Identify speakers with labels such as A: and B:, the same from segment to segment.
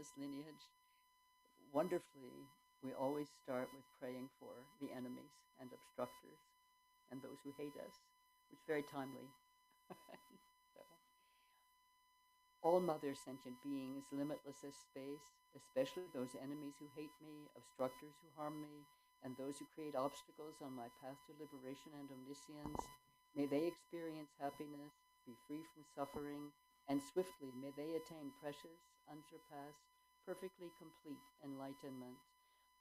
A: this lineage, wonderfully, we always start with praying for the enemies and obstructors and those who hate us, which is very timely. So, all mother sentient beings, limitless as space, especially those enemies who hate me, obstructors who harm me, and those who create obstacles on my path to liberation and omniscience, may they experience happiness, be free from suffering, and swiftly may they attain precious, unsurpassed, perfectly complete enlightenment.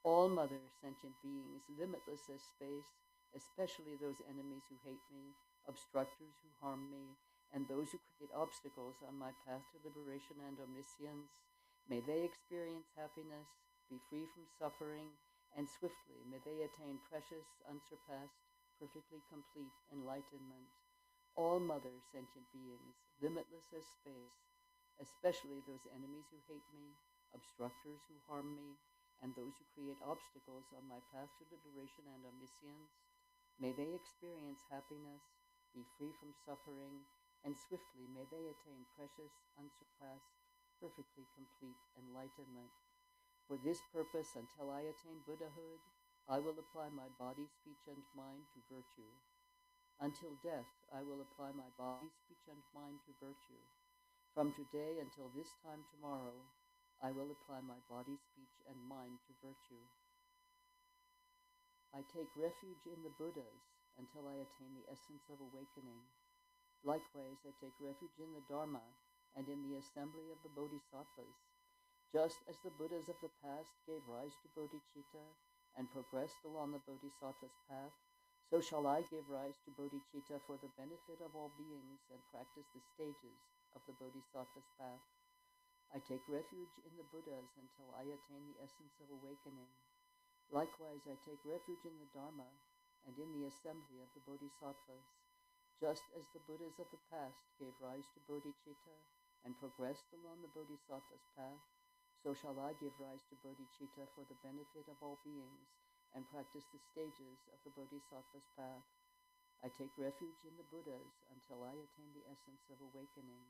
A: All mother sentient beings, limitless as space, especially those enemies who hate me, obstructors who harm me, and those who create obstacles on my path to liberation and omniscience, may they experience happiness, be free from suffering, and swiftly may they attain precious, unsurpassed, perfectly complete enlightenment. All mother sentient beings, limitless as space, especially those enemies who hate me, obstructors who harm me, and those who create obstacles on my path to liberation and omniscience, may they experience happiness, be free from suffering, and swiftly may they attain precious, unsurpassed, perfectly complete enlightenment. For this purpose, until I attain Buddhahood, I will apply my body, speech, and mind to virtue. Until death, I will apply my body, speech, and mind to virtue. From today until this time tomorrow, I will apply my body, speech, and mind to virtue. I take refuge in the Buddhas until I attain the essence of awakening. Likewise, I take refuge in the Dharma and in the assembly of the Bodhisattvas. Just as the Buddhas of the past gave rise to bodhichitta and progressed along the Bodhisattva's path, so shall I give rise to bodhichitta for the benefit of all beings and practice the stages of the Bodhisattva's path. I take refuge in the Buddhas until I attain the essence of awakening. Likewise, I take refuge in the Dharma and in the assembly of the Bodhisattvas. Just as the Buddhas of the past gave rise to bodhichitta and progressed along the Bodhisattva's path, so shall I give rise to bodhichitta for the benefit of all beings and practice the stages of the Bodhisattva's path. I take refuge in the Buddhas until I attain the essence of awakening.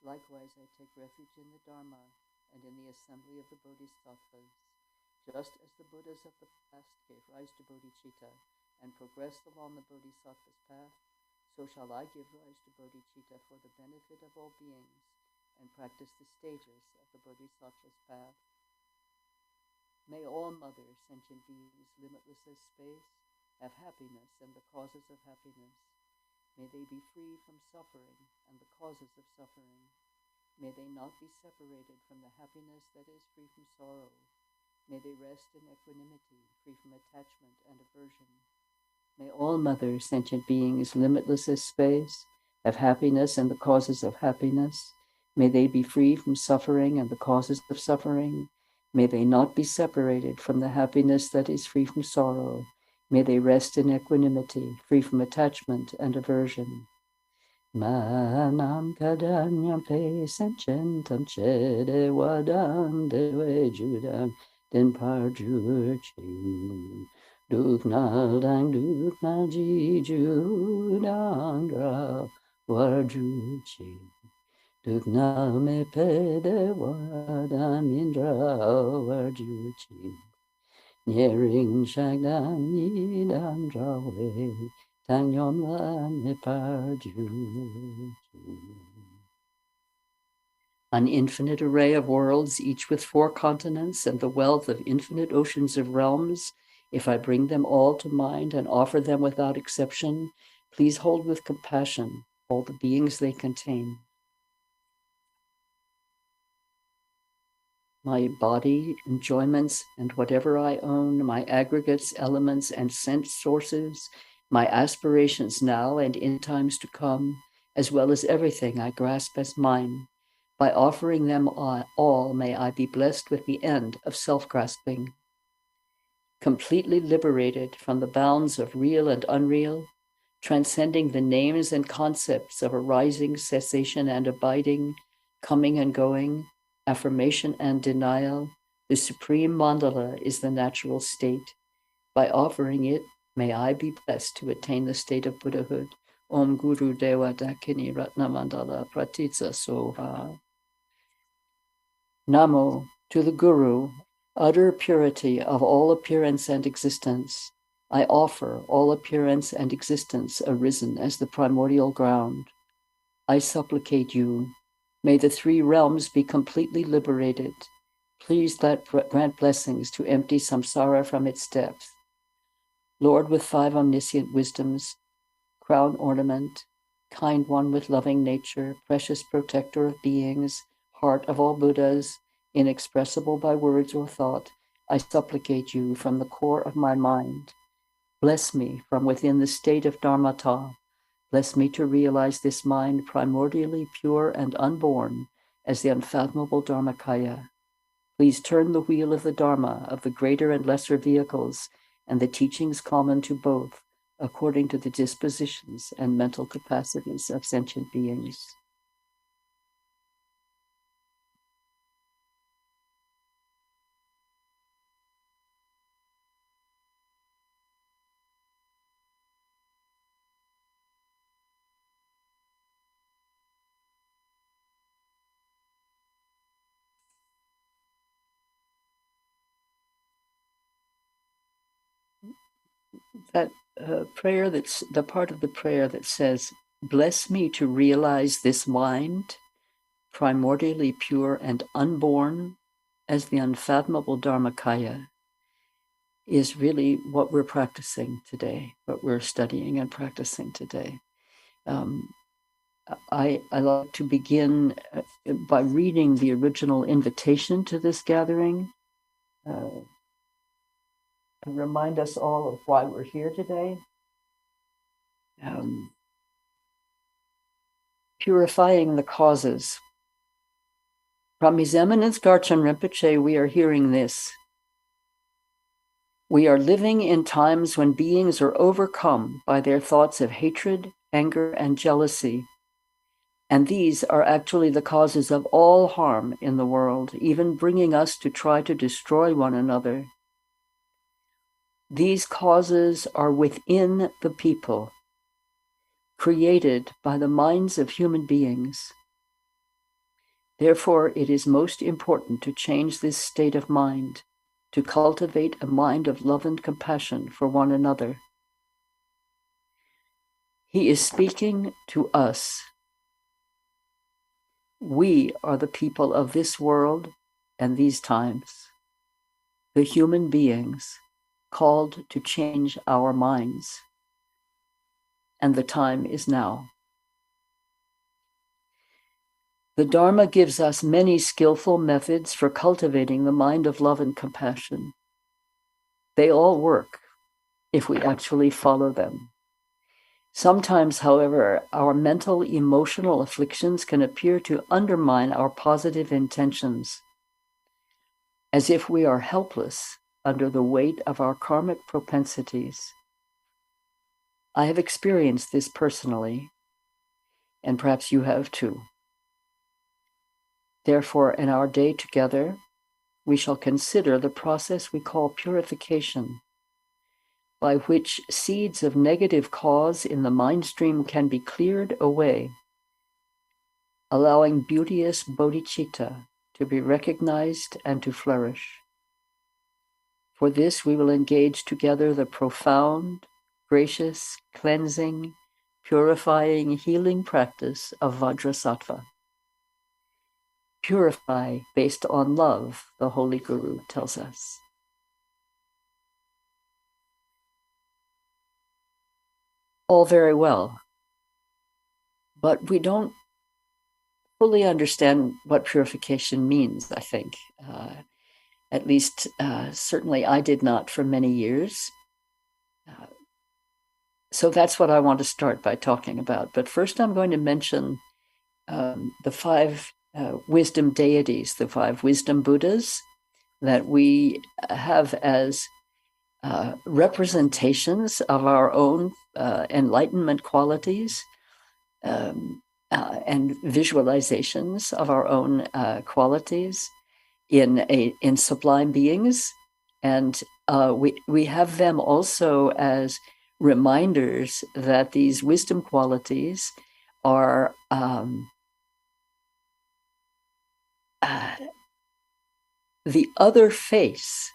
A: Likewise, I take refuge in the Dharma and in the assembly of the Bodhisattvas. Just as the Buddhas of the past gave rise to bodhichitta and progressed along the Bodhisattva's path, so shall I give rise to bodhichitta for the benefit of all beings and practice the stages of the Bodhisattva's path. May all mother sentient beings, limitless as space, have happiness and the causes of happiness. May they be free from suffering and the causes of suffering. May they not be separated from the happiness that is free from sorrow. May they rest in equanimity, free from attachment and aversion. May all mother sentient beings, limitless as space, have happiness and the causes of happiness. May they be free from suffering and the causes of suffering. May they not be separated from the happiness that is free from sorrow. May they rest in equanimity, free from attachment and aversion. Manam kadanyam pe sencentam chede wadam dewe judam den parjuchi. Duknal ji judandra warjuchi. Duknal me pede wadam indra warjuchi. Nyering shagdam nidam drawe. An infinite array of worlds, each with 4 continents and the wealth of infinite oceans of realms, if I bring them all to mind and offer them without exception, please hold with compassion all the beings they contain. My body, enjoyments, and whatever I own, my aggregates, elements, and sense sources, my aspirations now and in times to come, as well as everything I grasp as mine. By offering them all, may I be blessed with the end of self-grasping. Completely liberated from the bounds of real and unreal, transcending the names and concepts of arising, cessation, and abiding, coming and going, affirmation and denial, the supreme mandala is the natural state. By offering it, may I be blessed to attain the state of Buddhahood. Om Guru Dewa Dakini Ratna Mandala Pratitsa Soha. Namo To the Guru, utter purity of all appearance and existence, I offer all appearance and existence arisen as the primordial ground. I supplicate you, may the three realms be completely liberated. Please grant blessings to empty samsara from its depth. Lord with five omniscient wisdoms, crown ornament, kind one with loving nature, precious protector of beings, heart of all Buddhas, inexpressible by words or thought, I supplicate you from the core of my mind. Bless me from within the state of Dharmata. Bless me to realize this mind primordially pure and unborn as the unfathomable Dharmakaya. Please turn the wheel of the Dharma of the greater and lesser vehicles and the teachings common to both according to the dispositions and mental capacities of sentient beings. That prayer, that's the part of the prayer that says, bless me to realize this mind, primordially pure and unborn as the unfathomable Dharmakaya, is really what we're practicing today, what we're studying and practicing today. I like to begin by reading the original invitation to this gathering, and remind us all of why we're here today. Purifying the causes. From His Eminence Garchen Rinpoche, we are hearing this. We are living in times when beings are overcome by their thoughts of hatred, anger, and jealousy. And these are actually the causes of all harm in the world, even bringing us to try to destroy one another. These causes are within the people, created by the minds of human beings. Therefore, it is most important to change this state of mind, to cultivate a mind of love and compassion for one another. He is speaking to us. We are the people of this world and these times, the human beings called to change our minds. And the time is now. The Dharma gives us many skillful methods for cultivating the mind of love and compassion. They all work if we actually follow them. Sometimes, however, our mental, emotional afflictions can appear to undermine our positive intentions, as if we are helpless under the weight of our karmic propensities. I have experienced this personally, and perhaps you have too. Therefore, in our day together, we shall consider the process we call purification, by which seeds of negative cause in the mind stream can be cleared away, allowing beauteous bodhichitta to be recognized and to flourish. For this, we will engage together the profound, gracious, cleansing, purifying, healing practice of Vajrasattva. Purify based on love, the Holy Guru tells us. All very well, but we don't fully understand what purification means, I think. At least, certainly I did not for many years. So that's what I want to start by talking about. But first I'm going to mention the five wisdom deities, the five wisdom Buddhas that we have as representations of our own enlightenment qualities and visualizations of our own qualities in sublime beings. And we have them also as reminders that these wisdom qualities are the other face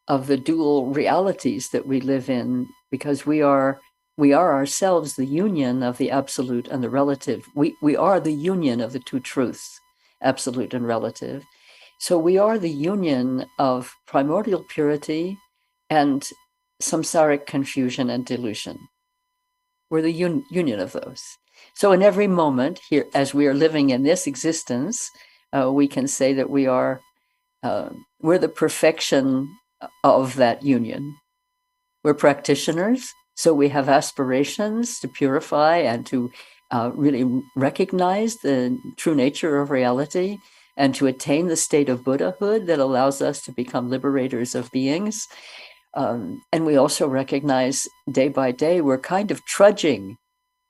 A: of the dual realities that we live in, because we are ourselves the union of the absolute and the relative. We are the union of the two truths, absolute and relative. So we are the union of primordial purity and samsaric confusion and delusion. We're the union of those. So in every moment here, as we are living in this existence, we can say that we're the perfection of that union. We're practitioners, so we have aspirations to purify and to really recognize the true nature of reality and to attain the state of Buddhahood that allows us to become liberators of beings. And we also recognize day by day we're kind of trudging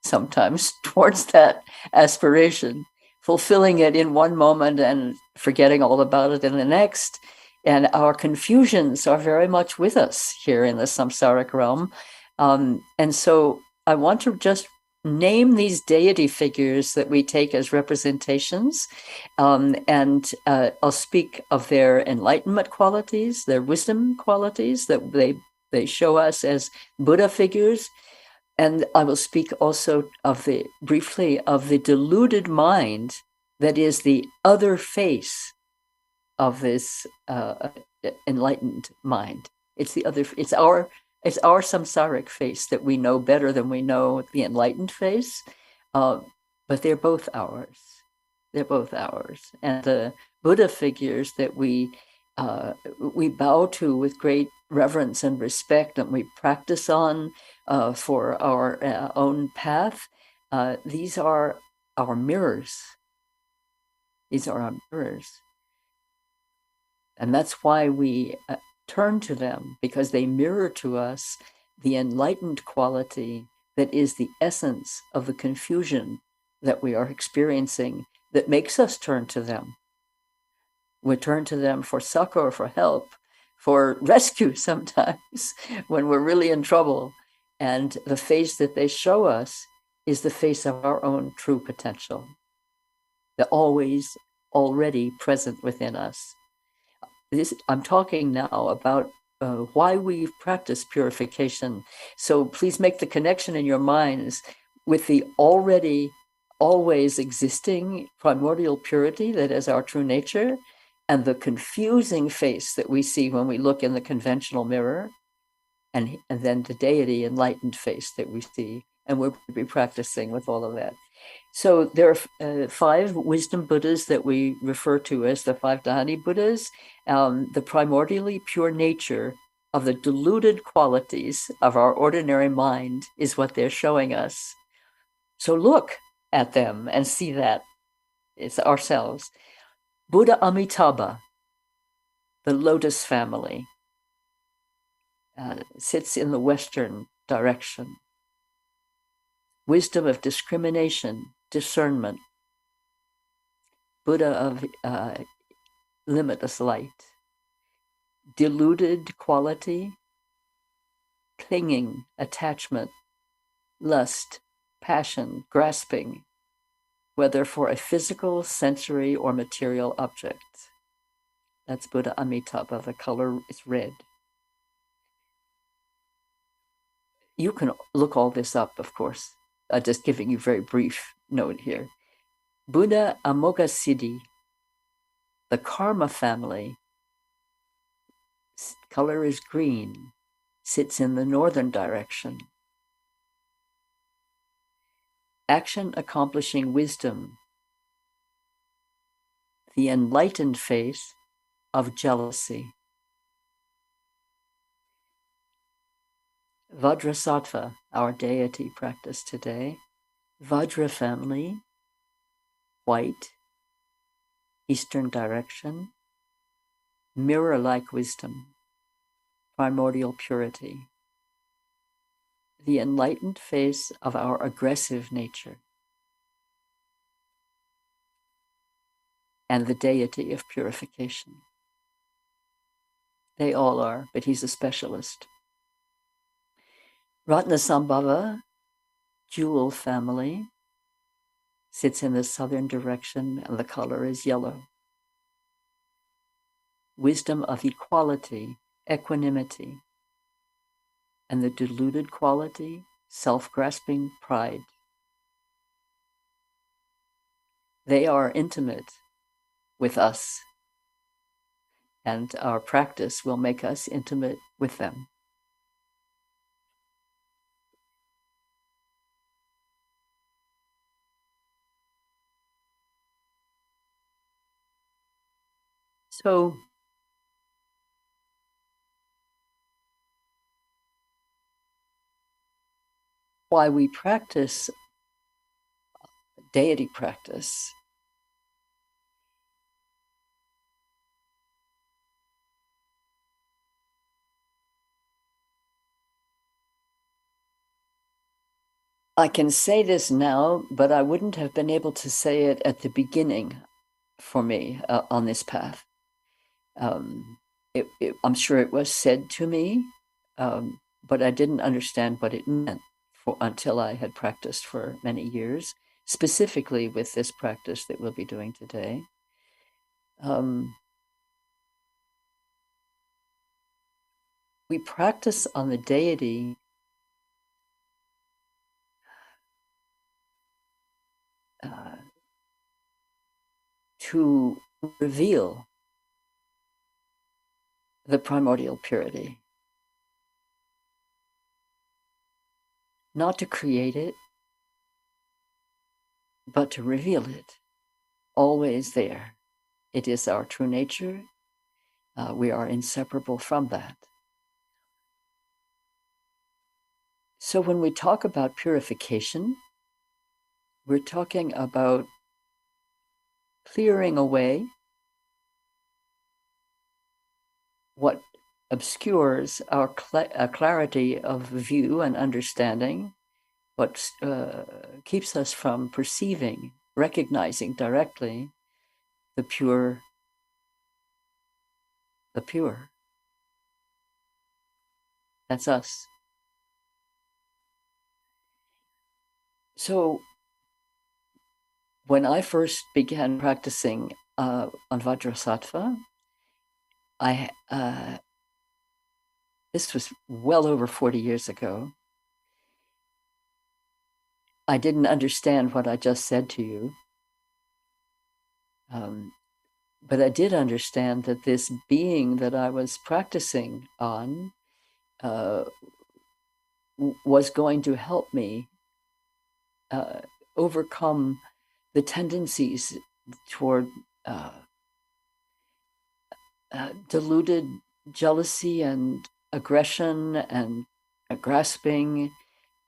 A: sometimes towards that aspiration, fulfilling it in one moment and forgetting all about it in the next. And our confusions are very much with us here in the samsaric realm. And so I want to just name these deity figures that we take as representations. And I'll speak of their enlightenment qualities, their wisdom qualities that they show us as Buddha figures. And I will speak also briefly of the deluded mind that is the other face of this enlightened mind. It's our samsaric face that we know better than we know the enlightened face, but they're both ours. They're both ours. And the Buddha figures that we bow to with great reverence and respect, and we practice on for our own path. These are our mirrors. These are our mirrors. And that's why we turn to them, because they mirror to us the enlightened quality that is the essence of the confusion that we are experiencing that makes us turn to them. We turn to them for succor, for help, for rescue sometimes when we're really in trouble. And the face that they show us is the face of our own true potential, the always already present within us. I'm talking now about why we practice purification. So please make the connection in your minds with the already always existing primordial purity that is our true nature, and the confusing face that we see when we look in the conventional mirror, and then the deity enlightened face that we see. And we'll be practicing with all of that. So there are 5 wisdom Buddhas that we refer to as the 5 Dhyani Buddhas. The primordially pure nature of the deluded qualities of our ordinary mind is what they're showing us. So look at them and see that it's ourselves. Buddha Amitabha, the lotus family, sits in the western direction. Wisdom of discrimination, discernment, Buddha of limitless light, deluded quality, clinging, attachment, lust, passion, grasping, whether for a physical, sensory, or material object. That's Buddha Amitabha. The color is red. You can look all this up, of course. Just giving you a very brief note here. Buddha Amoghasiddhi, the karma family, color is green, sits in the northern direction. Action accomplishing wisdom, the enlightened face of jealousy. Vajrasattva, our deity practice today. Vajra family, white, eastern direction. Mirror-like wisdom, primordial purity. The enlightened face of our aggressive nature. And the deity of purification. They all are, but he's a specialist. Ratnasambhava, jewel family, sits in the southern direction and the color is yellow. wisdom of equality, equanimity, and the deluded quality, self-grasping pride. They are intimate with us, and our practice will make us intimate with them. So, why we practice deity practice, I can say this now, but I wouldn't have been able to say it at the beginning for me on this path. I'm sure it was said to me, but I didn't understand what it meant until I had practiced for many years, specifically with this practice that we'll be doing today. We practice on the deity to reveal the primordial purity, not to create it, but to reveal it, always there. It is our true nature. We are inseparable from that. So when we talk about purification, we're talking about clearing away what obscures our clarity of view and understanding, what keeps us from perceiving, recognizing directly the pure. The pure. That's us. So when I first began practicing on Vajrasattva, this was well over 40 years ago. I didn't understand what I just said to you. But I did understand that this being that I was practicing on was going to help me overcome the tendencies toward deluded jealousy and aggression and grasping.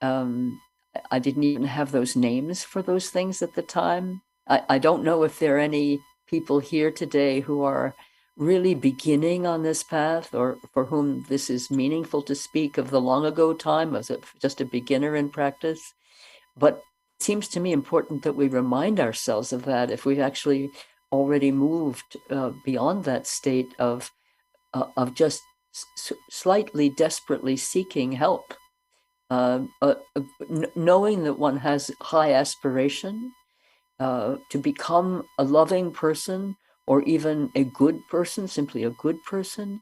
A: I didn't even have those names for those things at the time. I don't know if there are any people here today who are really beginning on this path, or for whom this is meaningful to speak of the long ago time as just a beginner in practice. But it seems to me important that we remind ourselves of that if we've actually already moved beyond that state of just slightly desperately seeking help, knowing that one has high aspiration to become a loving person, or even a good person, simply a good person,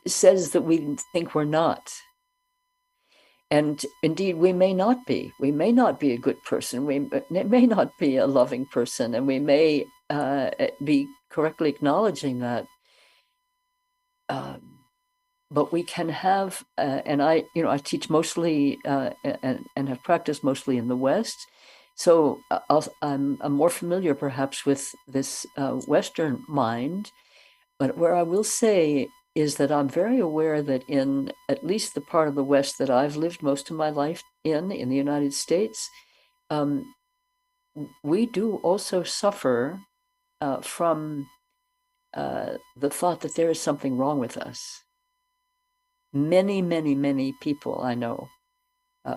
A: says that we think we're not. And indeed, we may not be. We may not be a good person. We may not be a loving person, and we may be correctly acknowledging that. But we can have, and I teach mostly and have practiced mostly in the West. So I'm more familiar perhaps with this Western mind, but where I will say is that I'm very aware that in at least the part of the West that I've lived most of my life in the United States, we do also suffer from the thought that there is something wrong with us. Many, many, many people I know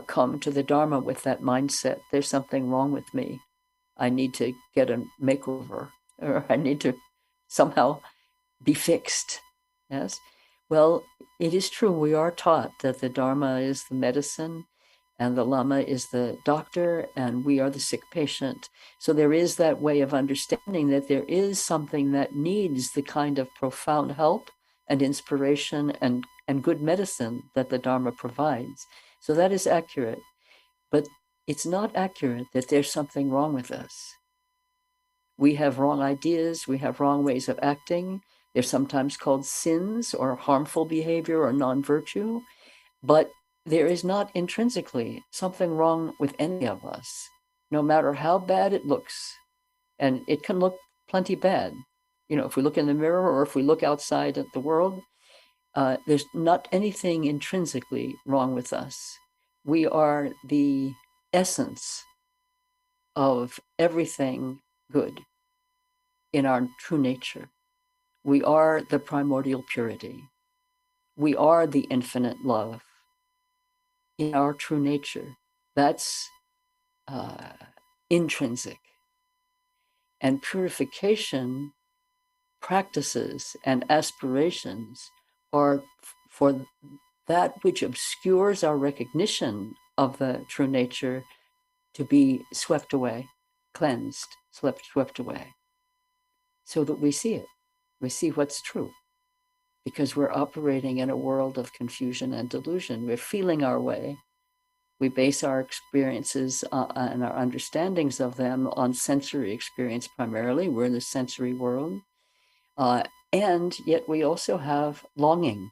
A: come to the Dharma with that mindset. There's something wrong with me. I need to get a makeover, or I need to somehow be fixed. Yes. Well, it is true. We are taught that the Dharma is the medicine, and the Lama is the doctor, and we are the sick patient. So there is that way of understanding that there is something that needs the kind of profound help and inspiration and good medicine that the Dharma provides. So that is accurate. But it's not accurate that there's something wrong with us. We have wrong ideas, we have wrong ways of acting. They're sometimes called sins or harmful behavior or non-virtue, but there is not intrinsically something wrong with any of us, no matter how bad it looks. And it can look plenty bad. You know, if we look in the mirror or if we look outside at the world, there's not anything intrinsically wrong with us. We are the essence of everything good in our true nature. We are the primordial purity. We are the infinite love in our true nature. That's intrinsic. And purification practices and aspirations are for that which obscures our recognition of the true nature to be swept away, cleansed, swept away, so that we see it. We see what's true, because we're operating in a world of confusion and delusion. We're feeling our way. We base our experiences and our understandings of them on sensory experience primarily. We're in the sensory world. And yet we also have longing.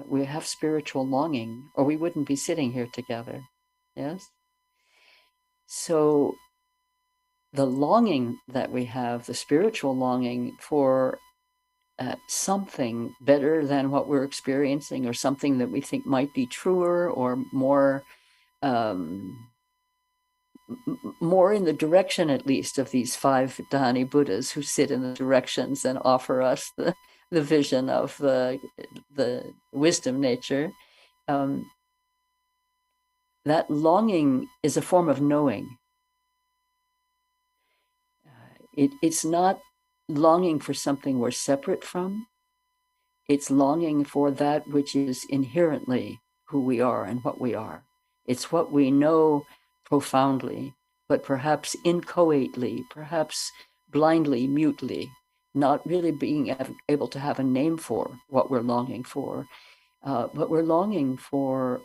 A: We have spiritual longing, or we wouldn't be sitting here together. Yes? So the longing that we have, the spiritual longing for something better than what we're experiencing, or something that we think might be truer or more more in the direction, at least, of these 5 Dhyani Buddhas who sit in the directions and offer us the vision of the wisdom nature. That longing is a form of knowing. It's not longing for something we're separate from. It's longing for that which is inherently who we are and what we are. It's what we know profoundly, but perhaps inchoately, perhaps blindly, mutely, not really being able to have a name for what we're longing for. But we're longing for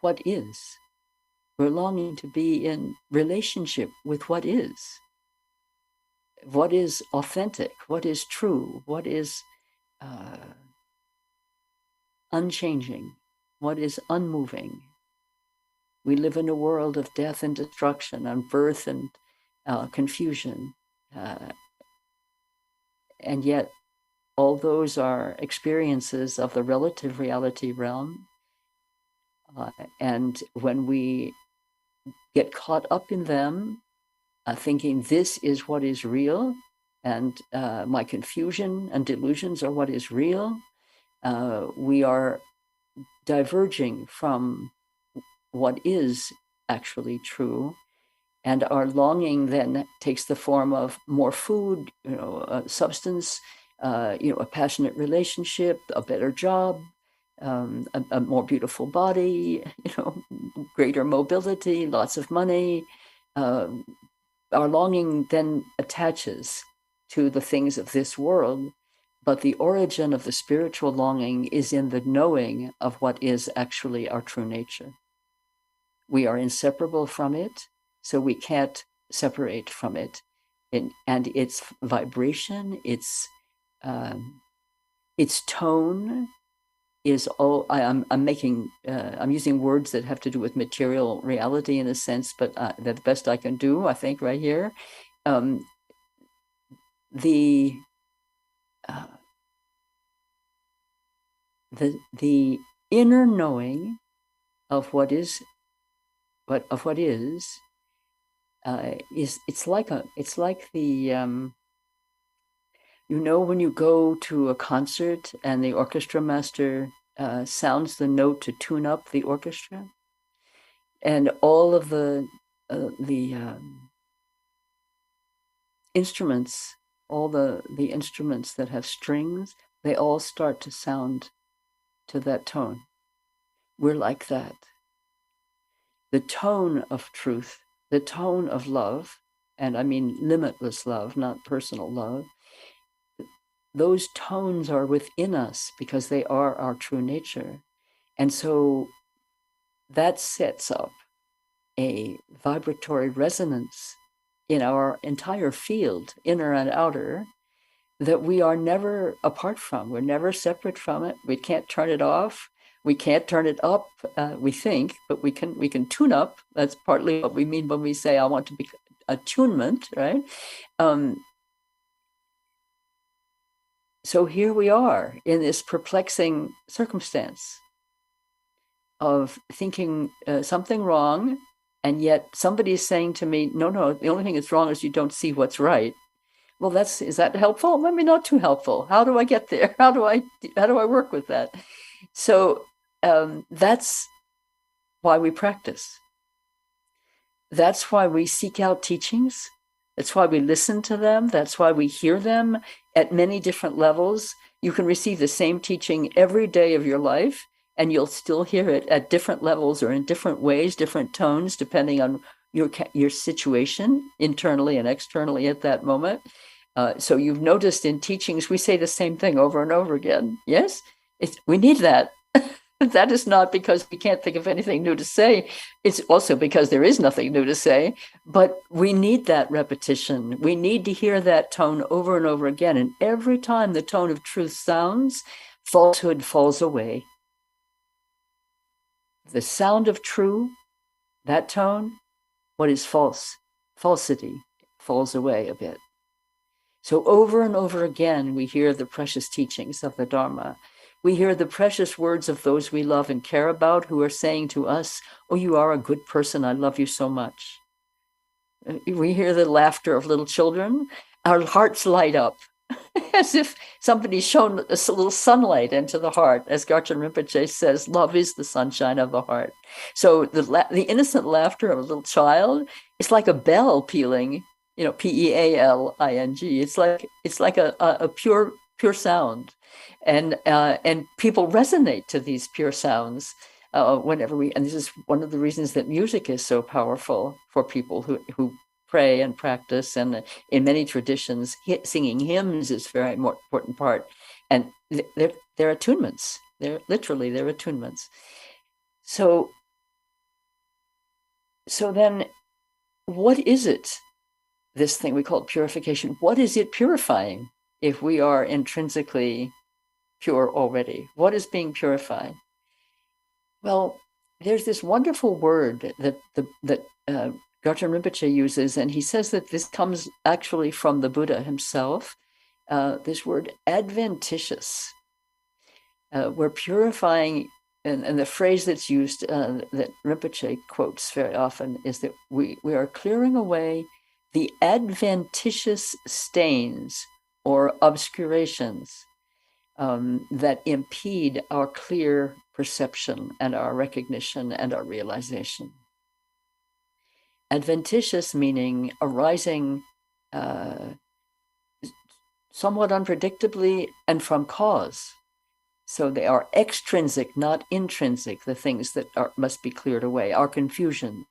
A: what is. We're longing to be in relationship with what is authentic, what is true, what is unchanging, what is unmoving. We live in a world of death and destruction, and birth and confusion. And yet, all those are experiences of the relative reality realm. And when we get caught up in them, thinking this is what is real, and my confusion and delusions are what is real, we are diverging from what is actually true, and our longing then takes the form of more food, substance, a passionate relationship, a better job, a more beautiful body, greater mobility, lots of money. Our longing then attaches to the things of this world, but the origin of the spiritual longing is in the knowing of what is actually our true nature. We are inseparable from it, so we can't separate from it. And its vibration, its tone is all. I'm using words that have to do with material reality in a sense, but the best I can do, I think, right here. The inner knowing of what is, it's like the when you go to a concert and the orchestra master sounds the note to tune up the orchestra, and all of the instruments, all the instruments that have strings, they all start to sound to that tone. we're like that. The tone of truth, the tone of love, and I mean limitless love, not personal love, those tones are within us because they are our true nature. And so that sets up a vibratory resonance in our entire field, inner and outer, that we are never apart from. We're never separate from it. We can't turn it off. We can't turn it up, we think, but we can tune up. That's partly what we mean when we say, I want to be attunement, right? So here we are in this perplexing circumstance of thinking something wrong, and yet somebody is saying to me, no, the only thing that's wrong is you don't see what's right. Well, is that helpful? Maybe not too helpful. How do I get there? How do I work with that? So that's why we practice. That's why we seek out teachings. That's why we listen to them. That's why we hear them at many different levels. You can receive the same teaching every day of your life, and you'll still hear it at different levels or in different ways, different tones, depending on your situation internally and externally at that moment. So you've noticed in teachings, we say the same thing over and over again. Yes, we need that. That is not because we can't think of anything new to say. It's also because there is nothing new to say, but we need that repetition. We need to hear that tone over and over again. And every time the tone of truth sounds, falsehood falls away. The sound of true, that tone, what is false? Falsity falls away a bit. So over and over again, we hear the precious teachings of the Dharma. We hear the precious words of those we love and care about who are saying to us, oh, you are a good person. I love you so much. We hear the laughter of little children. Our hearts light up as if somebody's shown a little sunlight into the heart. As Garchen Rinpoche says, love is the sunshine of the heart. So the innocent laughter of a little child is like a bell pealing, P-E-A-L-I-N-G. It's like a pure sound. And people resonate to these pure sounds whenever and this is one of the reasons that music is so powerful for people who pray and practice. And in many traditions, singing hymns is a very important part. And they're attunements. They're attunements. So then what is it, this thing we call purification? What is it purifying if we are intrinsically pure already? What is being purified? Well, there's this wonderful word that Garchen Rinpoche uses, and he says that this comes actually from the Buddha himself, this word adventitious. We're purifying, and the phrase that's used that Rinpoche quotes very often is that we are clearing away the adventitious stains or obscurations that impede our clear perception and our recognition and our realization. Adventitious meaning arising somewhat unpredictably and from cause. So they are extrinsic, not intrinsic, the things that must be cleared away, our confusion.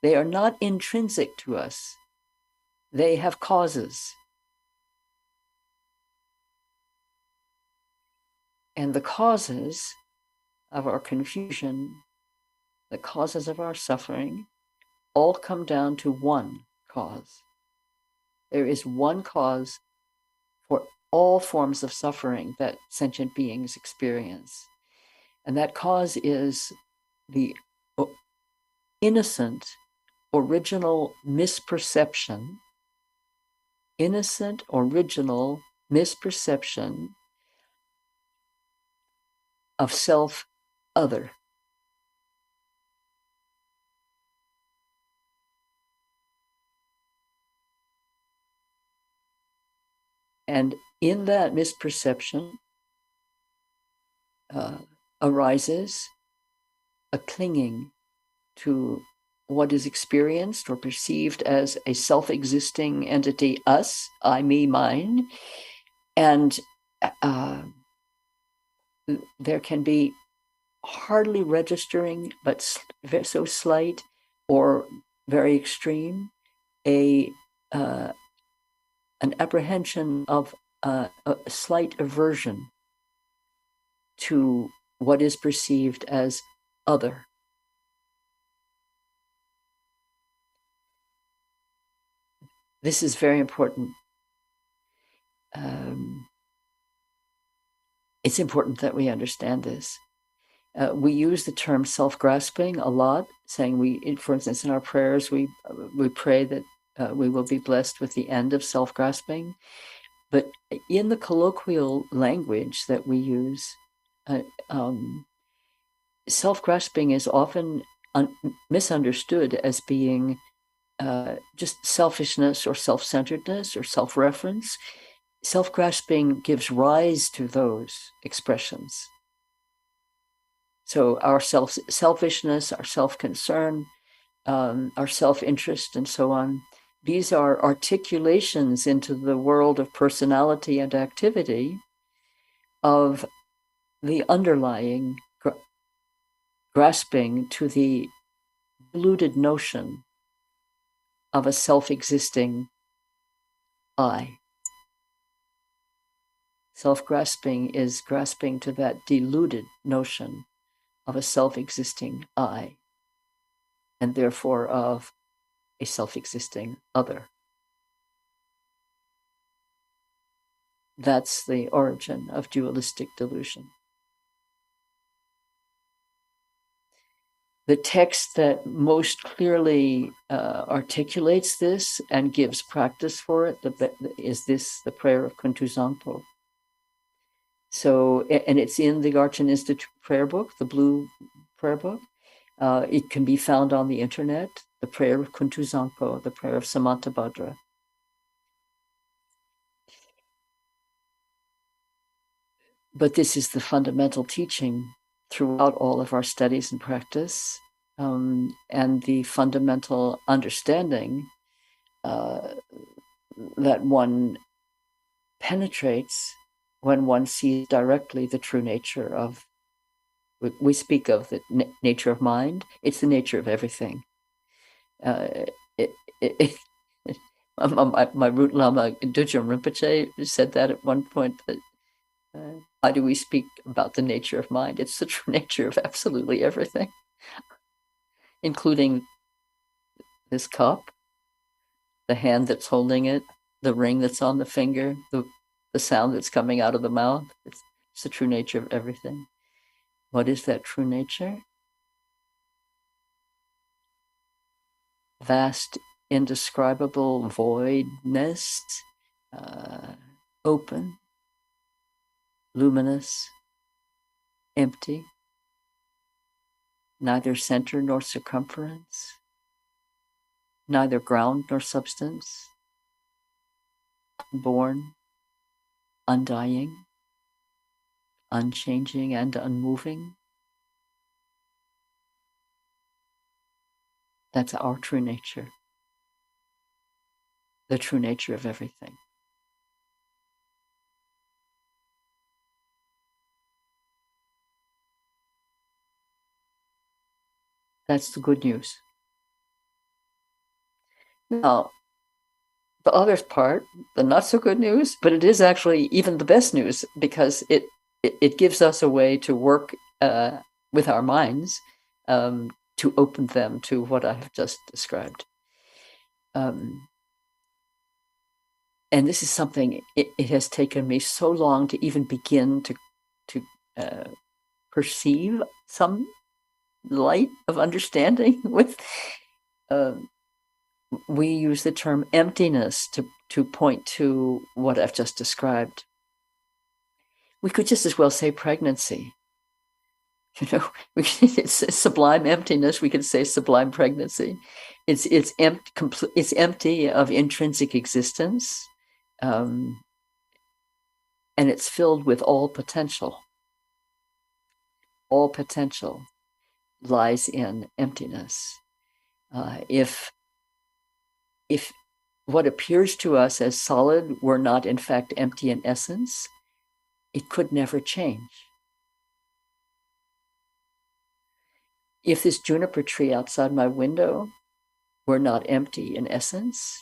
A: They are not intrinsic to us. They have causes. And the causes of our confusion, the causes of our suffering, all come down to one cause. There is one cause for all forms of suffering that sentient beings experience. And that cause is the innocent, original misperception of self-other. And in that misperception arises a clinging to what is experienced or perceived as a self-existing entity, us, I, me, mine. And there can be hardly registering, but so slight or very extreme, a an apprehension of a slight aversion to what is perceived as other. This is very important. It's important that we understand this. We use the term self-grasping a lot, saying for instance, in our prayers, we pray that we will be blessed with the end of self-grasping. But in the colloquial language that we use, self-grasping is often misunderstood as being just selfishness or self-centeredness or self-reference. Self-grasping gives rise to those expressions. So our selfishness, our self-concern, our self-interest, and so on, these are articulations into the world of personality and activity of the underlying grasping to the deluded notion of a self-existing I. Self-grasping is grasping to that deluded notion of a self-existing I, and therefore of a self-existing other. That's the origin of dualistic delusion. The text that most clearly articulates this and gives practice for it is the prayer of Kuntuzangpo. So, and it's in the Garchen Institute prayer book, the blue prayer book. It can be found on the internet, the prayer of Kuntuzangpo, the prayer of Samantabhadra. But this is the fundamental teaching throughout all of our studies and practice, and the fundamental understanding that one penetrates when one sees directly the true nature of, we speak of the nature of mind, it's the nature of everything. My root Lama, Dudjom Rinpoche, said that at one point, that why do we speak about the nature of mind? It's the true nature of absolutely everything, including this cup, the hand that's holding it, the ring that's on the finger, the sound that's coming out of the mouth. It's the true nature of everything. What is that true nature? Vast, indescribable voidness, open, luminous, empty, neither center nor circumference, neither ground nor substance, unborn, undying, unchanging and unmoving. That's our true nature, the true nature of everything. That's the good news. Now, the other part, the not so good news, but it is actually even the best news, because it gives us a way to work with our minds to open them to what I have just described. And this is something, it has taken me so long to even begin to perceive some light of understanding with. We use the term emptiness to point to what I've just described. We could just as well say pregnancy. You know, it's sublime emptiness. We could say sublime pregnancy. It's empty of intrinsic existence, and it's filled with all potential. All potential lies in emptiness. If what appears to us as solid were not in fact empty in essence, it could never change. if this juniper tree outside my window were not empty in essence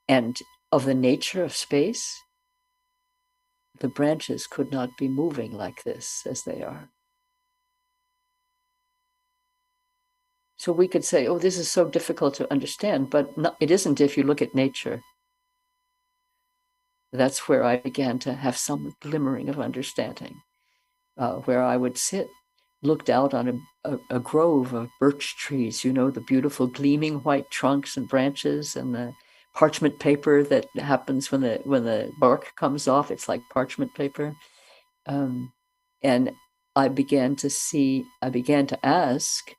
A: and of the nature of space, the branches could not be moving like this as they are. So we could say, oh, this is so difficult to understand, but it isn't if you look at nature. That's where I began to have some glimmering of understanding, where I would sit, looked out on a grove of birch trees, you know, the beautiful gleaming white trunks and branches and the parchment paper that happens when the bark comes off. It's like parchment paper. And I began to ask,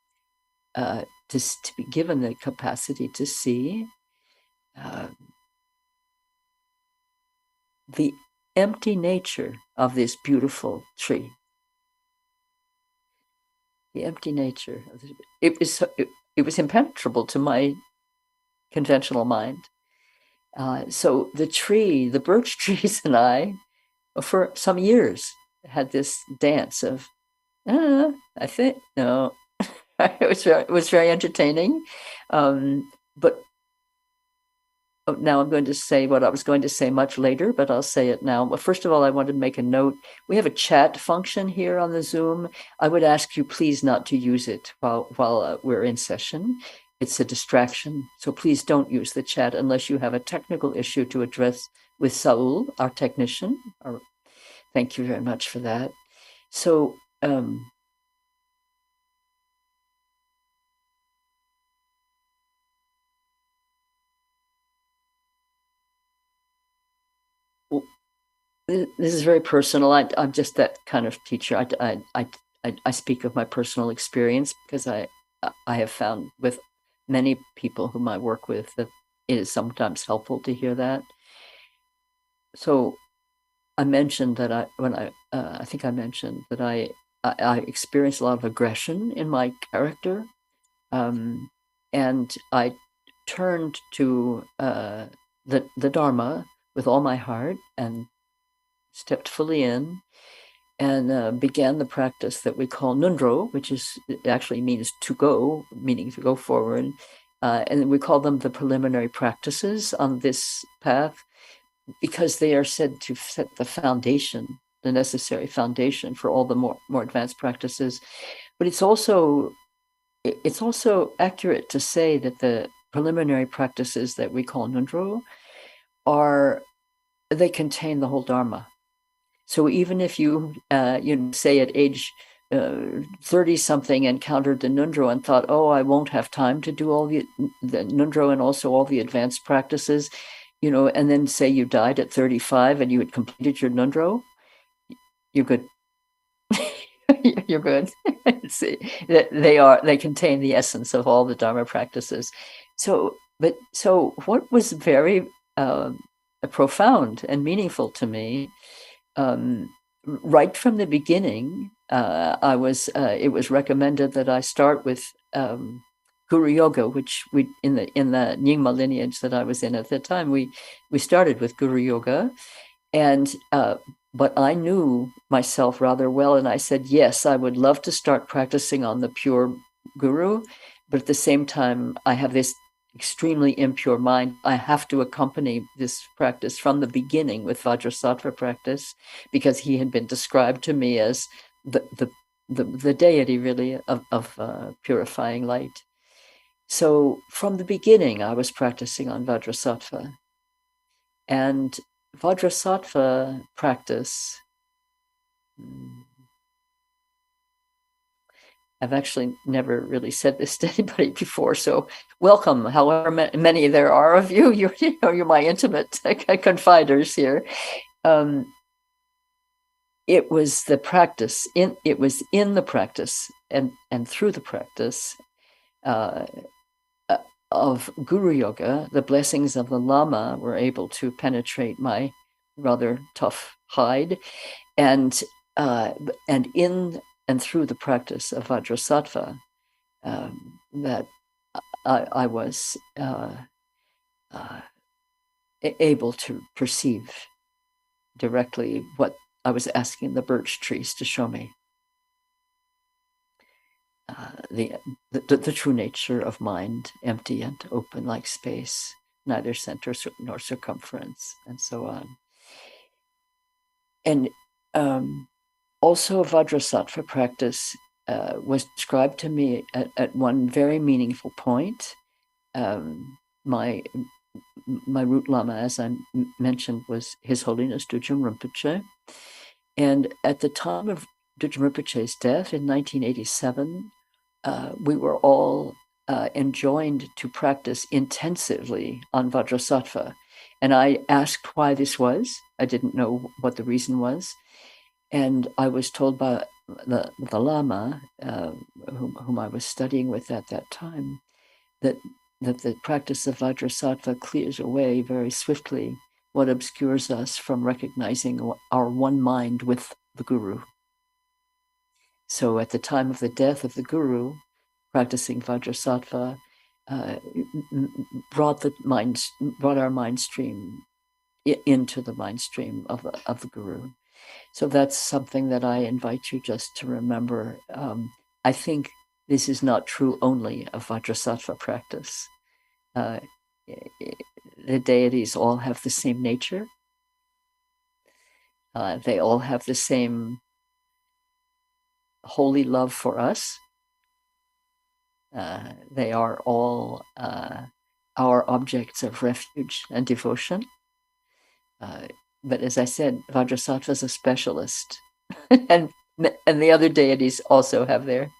A: to be given the capacity to see the empty nature of this beautiful tree. The empty nature of this, it was impenetrable to my conventional mind. So the birch trees and I, for some years, had this dance of, I think, no. It was very entertaining. But now I'm going to say what I was going to say much later, but I'll say it now. Well, first of all, I wanted to make a note. We have a chat function here on the Zoom. I would ask you please not to use it while we're in session. It's a distraction. So please don't use the chat unless you have a technical issue to address with Saul, our technician. Thank you very much for that. So, this is very personal. I'm just that kind of teacher. I speak of my personal experience because I have found with many people whom I work with that it is sometimes helpful to hear that. So I mentioned that I think I mentioned that I experienced a lot of aggression in my character, and I turned to the Dharma with all my heart and stepped fully in and began the practice that we call nundra, which actually means to go, meaning to go forward. And we call them the preliminary practices on this path because they are said to set the foundation, the necessary foundation for all the more advanced practices. But it's also accurate to say that the preliminary practices that we call nundra they contain the whole Dharma. So even if you say at age 30 something encountered the nundra and thought, oh, I won't have time to do all the nundra and also all the advanced practices, and then say you died at 35 and you had completed your nundra, you're good. You're good. See, they contain the essence of all the Dharma practices. So what was very profound and meaningful to me, right from the beginning, it was recommended that I start with Guru Yoga, which in the Nyingma lineage that I was in at the time, we started with Guru Yoga, and but I knew myself rather well, and I said, yes, I would love to start practicing on the pure Guru, but at the same time, I have this extremely impure mind. I have to accompany this practice from the beginning with Vajrasattva practice, because he had been described to me as the deity, really, of purifying light. So from the beginning, I was practicing on Vajrasattva. And Vajrasattva practice, I've actually never really said this to anybody before, so welcome, however many there are of you. You're my intimate confiders here. It was the practice, it was in the practice and through the practice of Guru Yoga, the blessings of the Lama were able to penetrate my rather tough hide, and in and through the practice of Vajrasattva, that I was able to perceive directly what I was asking the birch trees to show me. the true nature of mind, empty and open like space, neither center nor circumference, and so on. And also, Vajrasattva practice was described to me at one very meaningful point. My root lama, as I mentioned, was His Holiness Dudjom Rinpoche. And at the time of Dudjom Rinpoche's death in 1987, we were all enjoined to practice intensively on Vajrasattva. And I asked why this was. I didn't know what the reason was. And I was told by the Lama, whom I was studying with at that time, that the practice of Vajrasattva clears away very swiftly what obscures us from recognizing our one mind with the Guru. So at the time of the death of the Guru, practicing Vajrasattva brought our mind stream into the mind stream of the Guru. So that's something that I invite you just to remember. I think this is not true only of Vajrasattva practice. The deities all have the same nature. They all have the same holy love for us. They are all our objects of refuge and devotion. But as I said, Vajrasattva is a specialist, and the other deities also have their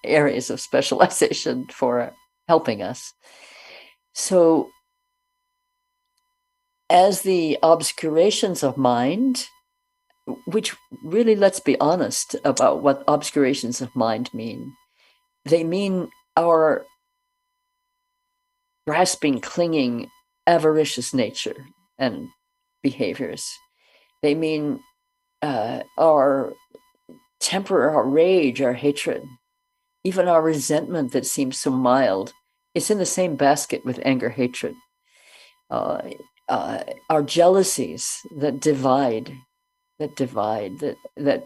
A: areas of specialization for helping us. So, as the obscurations of mind, which really, let's be honest about what obscurations of mind mean. They mean our grasping, clinging, avaricious nature and behaviors. They mean our temper, our rage, our hatred, even our resentment that seems so mild. It's in the same basket with anger, hatred. Our jealousies that divide, that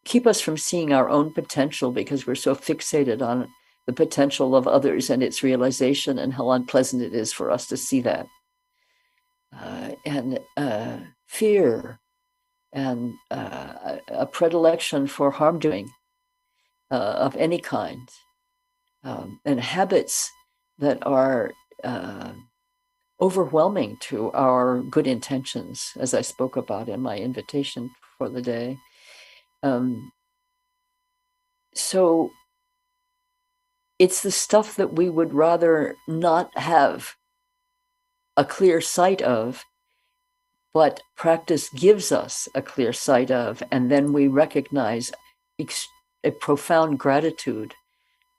A: keep us from seeing our own potential because we're so fixated on the potential of others and its realization and how unpleasant it is for us to see that. And fear and a predilection for harm doing of any kind, and habits that are overwhelming to our good intentions, as I spoke about in my invitation for the day. So it's the stuff that we would rather not have a clear sight of, but practice gives us a clear sight of, and then we recognize a profound gratitude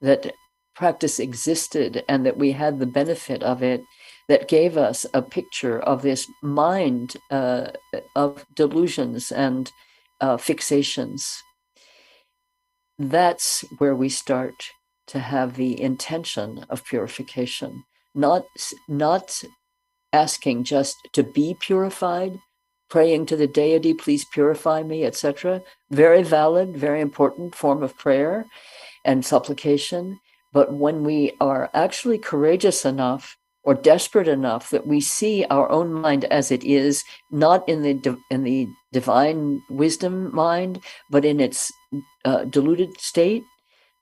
A: that practice existed and that we had the benefit of it, that gave us a picture of this mind of delusions and fixations. That's where we start to have the intention of purification, not asking just to be purified, praying to the deity, please purify me, etc. Very valid, very important form of prayer and supplication. But when we are actually courageous enough or desperate enough that we see our own mind as it is, not in the divine wisdom mind, but in its diluted state,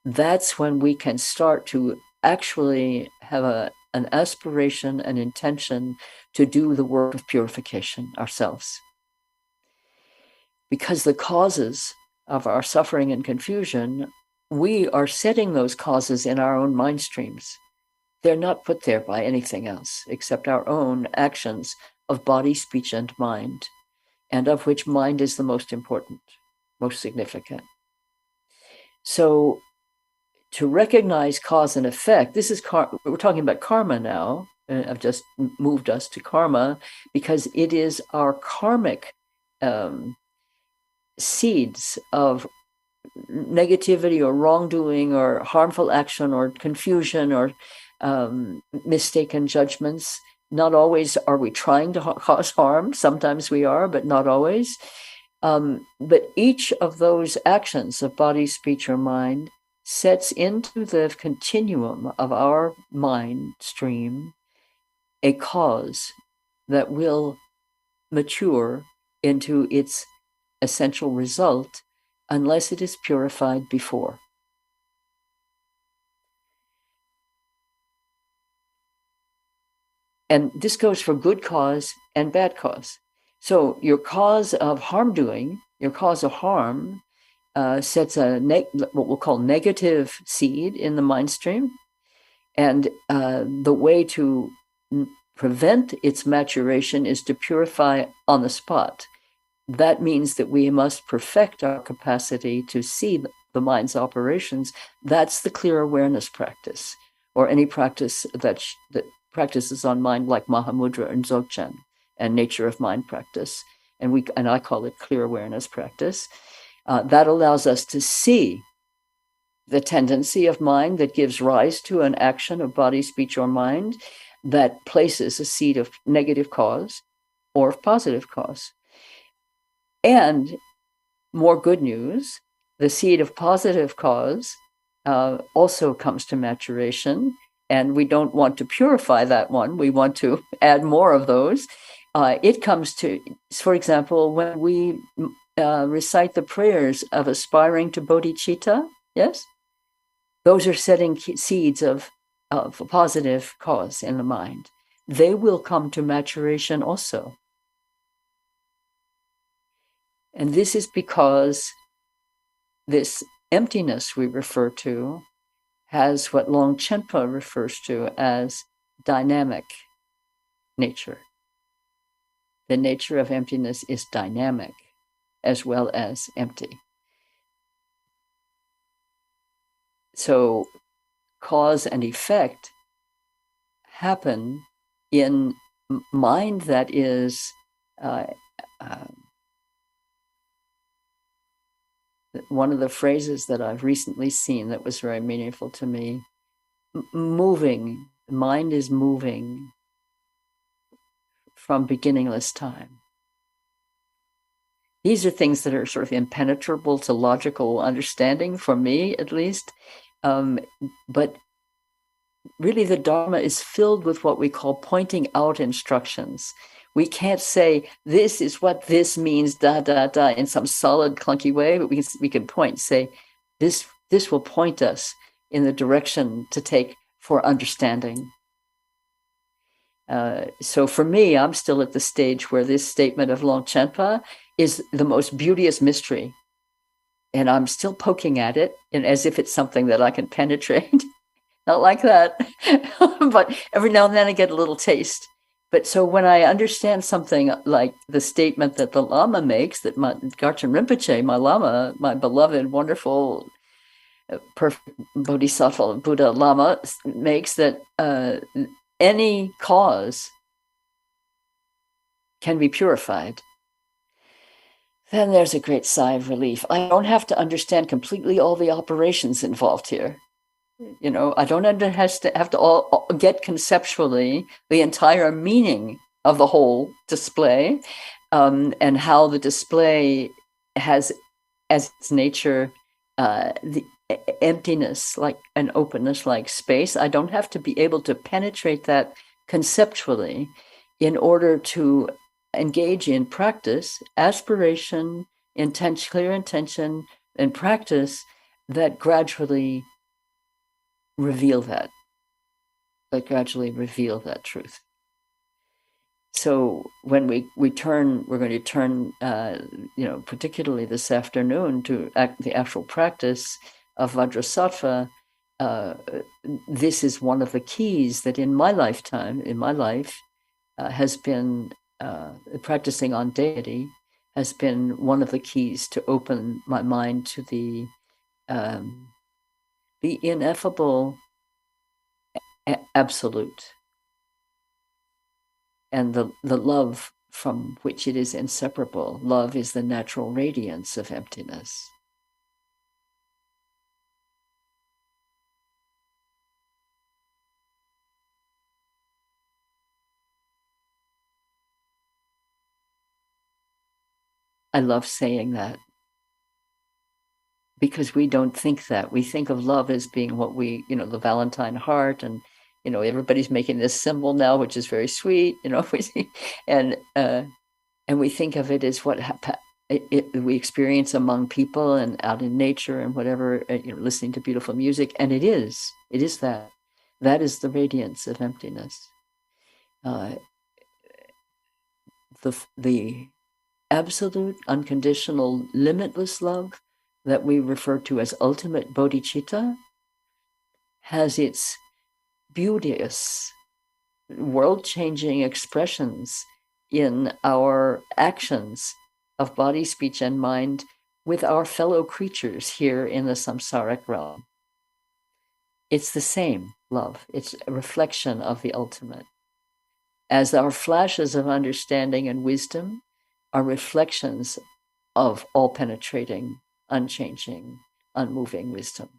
A: that's when we can start to actually have an aspiration, an intention to do the work of purification ourselves. Because the causes of our suffering and confusion, we are setting those causes in our own mind streams. They're not put there by anything else except our own actions of body, speech, and mind, and of which mind is the most important, most significant. So to recognize cause and effect, this is we're talking about karma now. I've just moved us to karma because it is our karmic seeds of negativity or wrongdoing or harmful action or confusion or mistaken judgments. Not always are we trying to cause harm. Sometimes we are, but not always. But each of those actions of body, speech, or mind sets into the continuum of our mind stream a cause that will mature into its essential result unless it is purified before. And this goes for good cause and bad cause. So your cause of harm doing, your cause of harm, sets what we'll call negative seed in the mind stream. And the way to prevent its maturation is to purify on the spot. That means that we must perfect our capacity to see the mind's operations. That's the clear awareness practice, or any practice that practices on mind, like Mahamudra and Dzogchen and nature of mind practice. And I call it clear awareness practice. That allows us to see the tendency of mind that gives rise to an action of body, speech, or mind that places a seed of negative cause or of positive cause. And more good news, the seed of positive cause also comes to maturation, and we don't want to purify that one. We want to add more of those. It comes to, for example, when we recite the prayers of aspiring to bodhichitta, yes? Those are setting seeds of a positive cause in the mind. They will come to maturation also. And this is because this emptiness we refer to has what Longchenpa refers to as dynamic nature. The nature of emptiness is dynamic as well as empty. So cause and effect happen in mind that is one of the phrases that I've recently seen that was very meaningful to me, moving, mind is moving from beginningless time. These are things that are sort of impenetrable to logical understanding, for me at least. But really the Dharma is filled with what we call pointing out instructions. We can't say, this is what this means, da, da, da, in some solid, clunky way, but we can point, say, this will point us in the direction to take for understanding. So for me, I'm still at the stage where this statement of Longchenpa is the most beauteous mystery. And I'm still poking at it, and as if it's something that I can penetrate. Not like that. But every now and then I get a little taste. But so when I understand something like the statement that the Lama makes, that Garchen Rinpoche, my Lama, my beloved, wonderful, perfect Bodhisattva Buddha Lama, makes, that any cause can be purified, then there's a great sigh of relief. I don't have to understand completely all the operations involved here. You know, I don't have to all get conceptually the entire meaning of the whole display, and how the display has as its nature the emptiness, like an openness, like space. I don't have to be able to penetrate that conceptually in order to engage in practice, aspiration, intention, clear intention, and practice that gradually reveal that gradually reveal that truth. So when we're going to turn, particularly this afternoon, to the actual practice of Vajrasattva. This is one of the keys that in my life has been practicing on deity, has been one of the keys to open my mind to the ineffable absolute, and the love from which it is inseparable. Love is the natural radiance of emptiness. I love saying that because we don't think that. We think of love as being what we, the Valentine heart, and everybody's making this symbol now, which is very sweet, and and we think of it as what we experience among people and out in nature and whatever, listening to beautiful music, and it is that is the radiance of emptiness. The absolute, unconditional, limitless love that we refer to as ultimate bodhichitta has its beauteous, world-changing expressions in our actions of body, speech, and mind with our fellow creatures here in the samsaric realm. It's the same love. It's a reflection of the ultimate. As our flashes of understanding and wisdom are reflections of all-penetrating, unchanging, unmoving wisdom.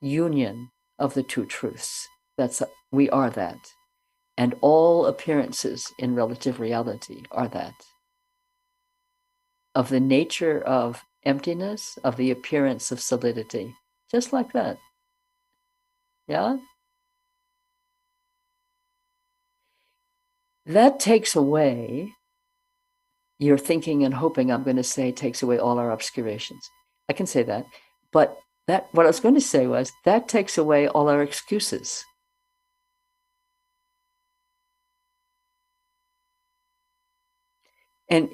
A: Union of the two truths. We are that. And all appearances in relative reality are that. Of the nature of emptiness, of the appearance of solidity. Just like that. Yeah? That takes away, you're thinking and hoping I'm going to say, takes away all our obscurations. I can say that. But what I was going to say was, that takes away all our excuses. And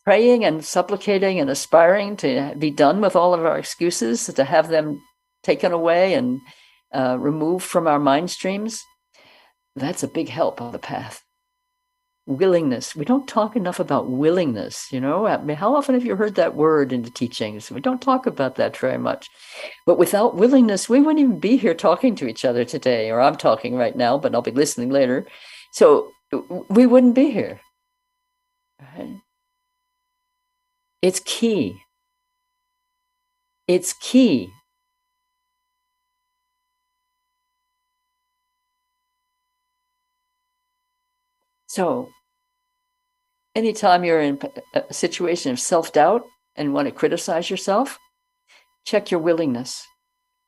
A: praying and supplicating and aspiring to be done with all of our excuses, to have them taken away and removed from our mind streams, that's a big help on the path. Willingness. We don't talk enough about willingness, I mean, how often have you heard that word in the teachings? We don't talk about that very much. But without willingness, we wouldn't even be here talking to each other today, or I'm talking right now, but I'll be listening later. So we wouldn't be here. Right? It's key. It's key. So anytime you're in a situation of self-doubt and want to criticize yourself, check your willingness.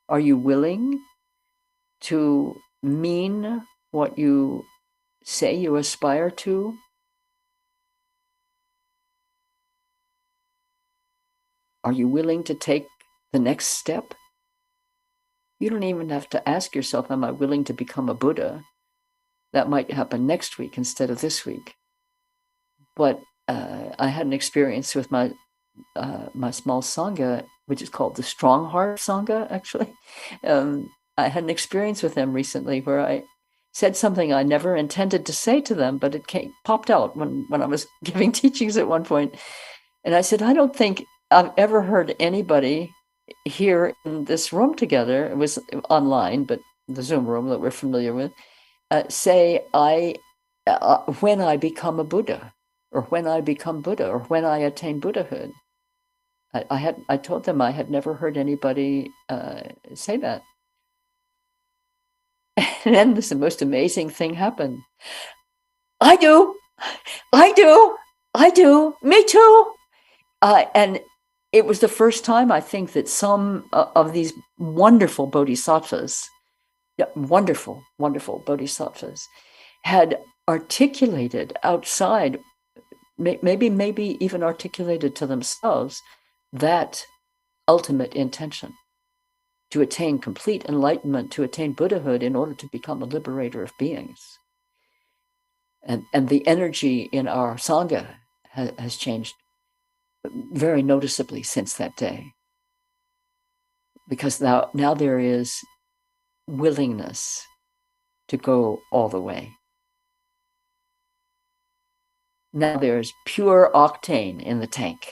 A: Are you willing to mean what you say you aspire to? Are you willing to take the next step? You don't even have to ask yourself, am I willing to become a Buddha? That might happen next week instead of this week. But I had an experience with my small Sangha, which is called the Strong Heart Sangha, actually. I had an experience with them recently where I said something I never intended to say to them, but it popped out when I was giving teachings at one point. And I said, I don't think I've ever heard anybody here in this room together, it was online, but the Zoom room that we're familiar with, say, when I become a Buddha, or when I become Buddha, or when I attain Buddhahood. I told them I had never heard anybody say that. And then the most amazing thing happened. I do, me too. And it was the first time, I think, that some of these wonderful bodhisattvas, wonderful bodhisattvas, had articulated outside, maybe even articulated to themselves, that ultimate intention, to attain complete enlightenment, to attain Buddhahood in order to become a liberator of beings. And the energy in our Sangha has changed very noticeably since that day. Because now there is willingness to go all the way. Now there's pure octane in the tank.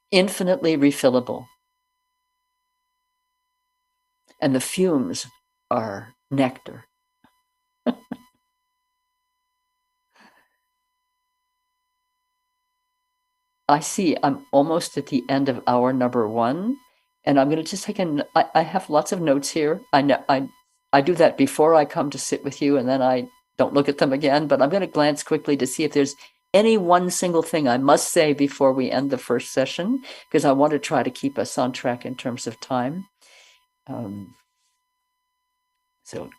A: Infinitely refillable. And the fumes are nectar. I see I'm almost at the end of hour number 1, and I'm going to just take I have lots of notes here. I I do that before I come to sit with you, and then I don't look at them again, but I'm going to glance quickly to see if there's any one single thing I must say before we end the first session, because I want to try to keep us on track in terms of time. So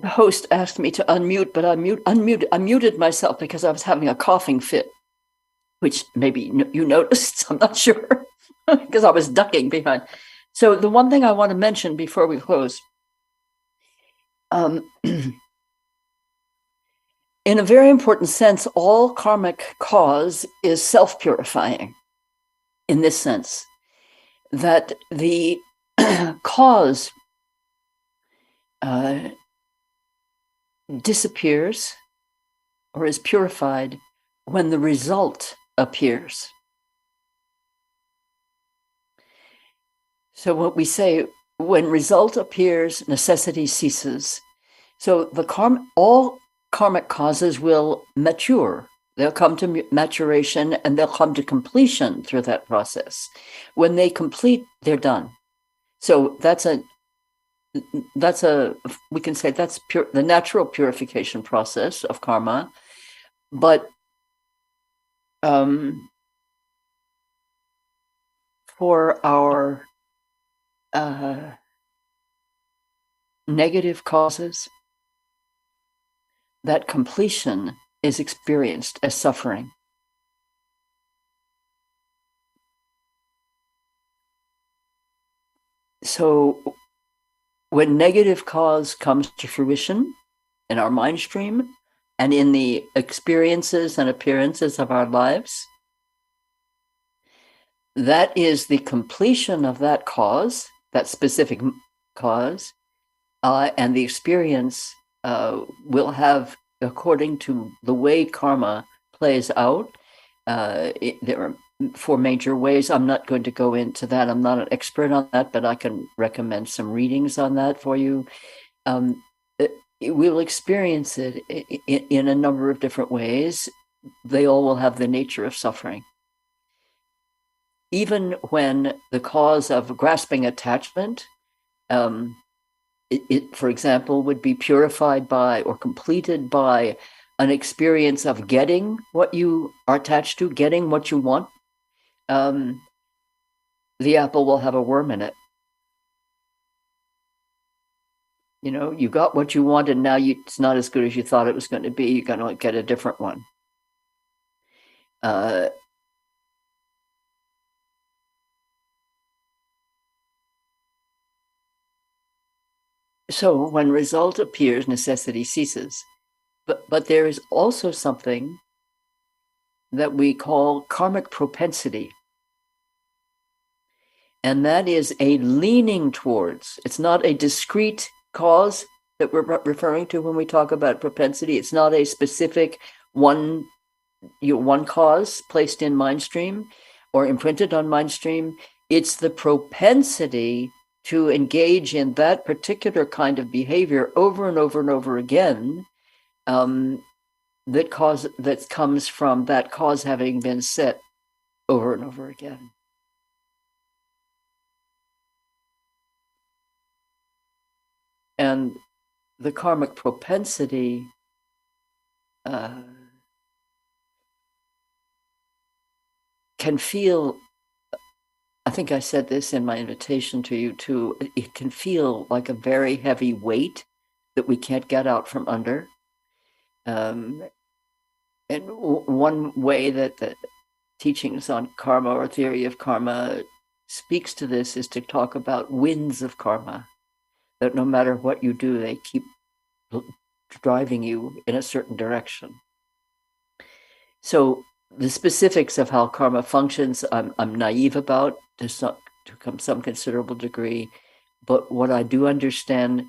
A: the host asked me to unmute, but I muted myself because I was having a coughing fit, which maybe you noticed. I'm not sure because I was ducking behind. So the one thing I want to mention before we close, in a very important sense, all karmic cause is self-purifying in this sense, that the cause disappears or is purified when the result appears. So what we say, when result appears, necessity ceases. So all karmic causes will mature. They'll come to maturation and they'll come to completion through that process. When they complete, they're done. So we can say that's the natural purification process of karma. But for our negative causes, that completion is experienced as suffering. So when negative cause comes to fruition in our mind stream and in the experiences and appearances of our lives, that is the completion of that cause, that specific cause, and the experience will have, according to the way karma plays out, there are 4 major ways. I'm not going to go into that. I'm not an expert on that, but I can recommend some readings on that for you. We'll experience it in a number of different ways. They all will have the nature of suffering. Even when the cause of grasping attachment, it, for example, would be purified by or completed by an experience of getting what you are attached to, getting what you want, the apple will have a worm in it. You know, you got what you wanted, now it's not as good as you thought it was going to be. You're going to get a different one. So when result appears, necessity ceases. But there is also something that we call karmic propensity. And that is a leaning towards, it's not a discrete cause that we're referring to when we talk about propensity. It's not a specific one cause placed in mind stream or imprinted on mind stream. It's the propensity to engage in that particular kind of behavior over and over and over again, that comes from that cause having been set over and over again. And the karmic propensity can feel, I think I said this in my invitation to you too, it can feel like a very heavy weight that we can't get out from under. And one way that the teachings on karma or theory of karma speaks to this is to talk about winds of karma, that no matter what you do, they keep driving you in a certain direction. So the specifics of how karma functions, I'm naive about to some considerable degree, but what I do understand,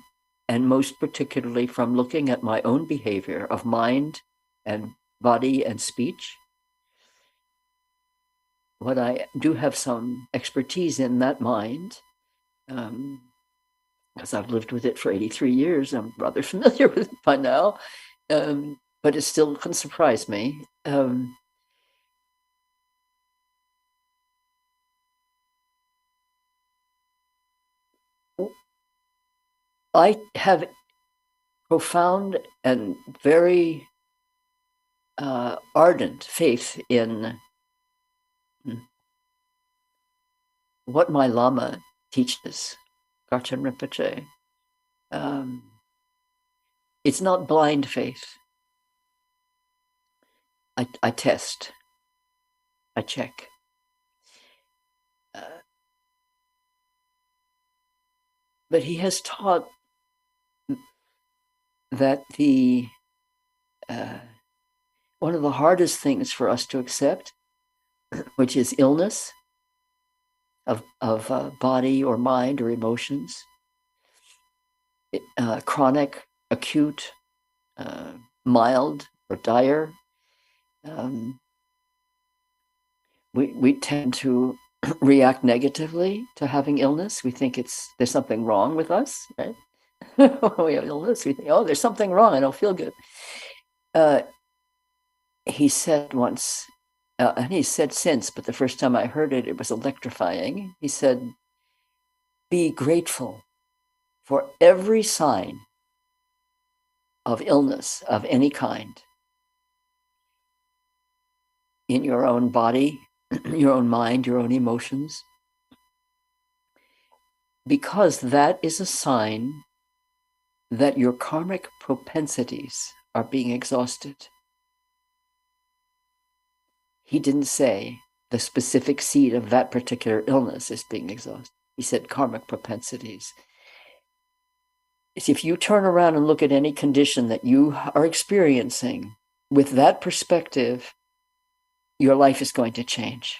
A: and most particularly from looking at my own behavior of mind and body and speech, what I do have some expertise in that mind, because I've lived with it for 83 years, I'm rather familiar with it by now, but it still can surprise me. I have profound and very ardent faith in what my Lama teaches, Garchen Rinpoche. It's not blind faith. I test. I check. But he has taught that one of the hardest things for us to accept, which is illness of body or mind or emotions, chronic, acute, mild, or dire, we tend to react negatively to having illness. We think there's something wrong with us, right? We have illness, we think, oh, there's something wrong, I don't feel good. He said once, and he said since, but the first time I heard it, it was electrifying. He said, be grateful for every sign of illness of any kind in your own body, your own mind, your own emotions, because that is a sign that your karmic propensities are being exhausted. He didn't say the specific seed of that particular illness is being exhausted. He said karmic propensities. If you turn around and look at any condition that you are experiencing with that perspective, your life is going to change.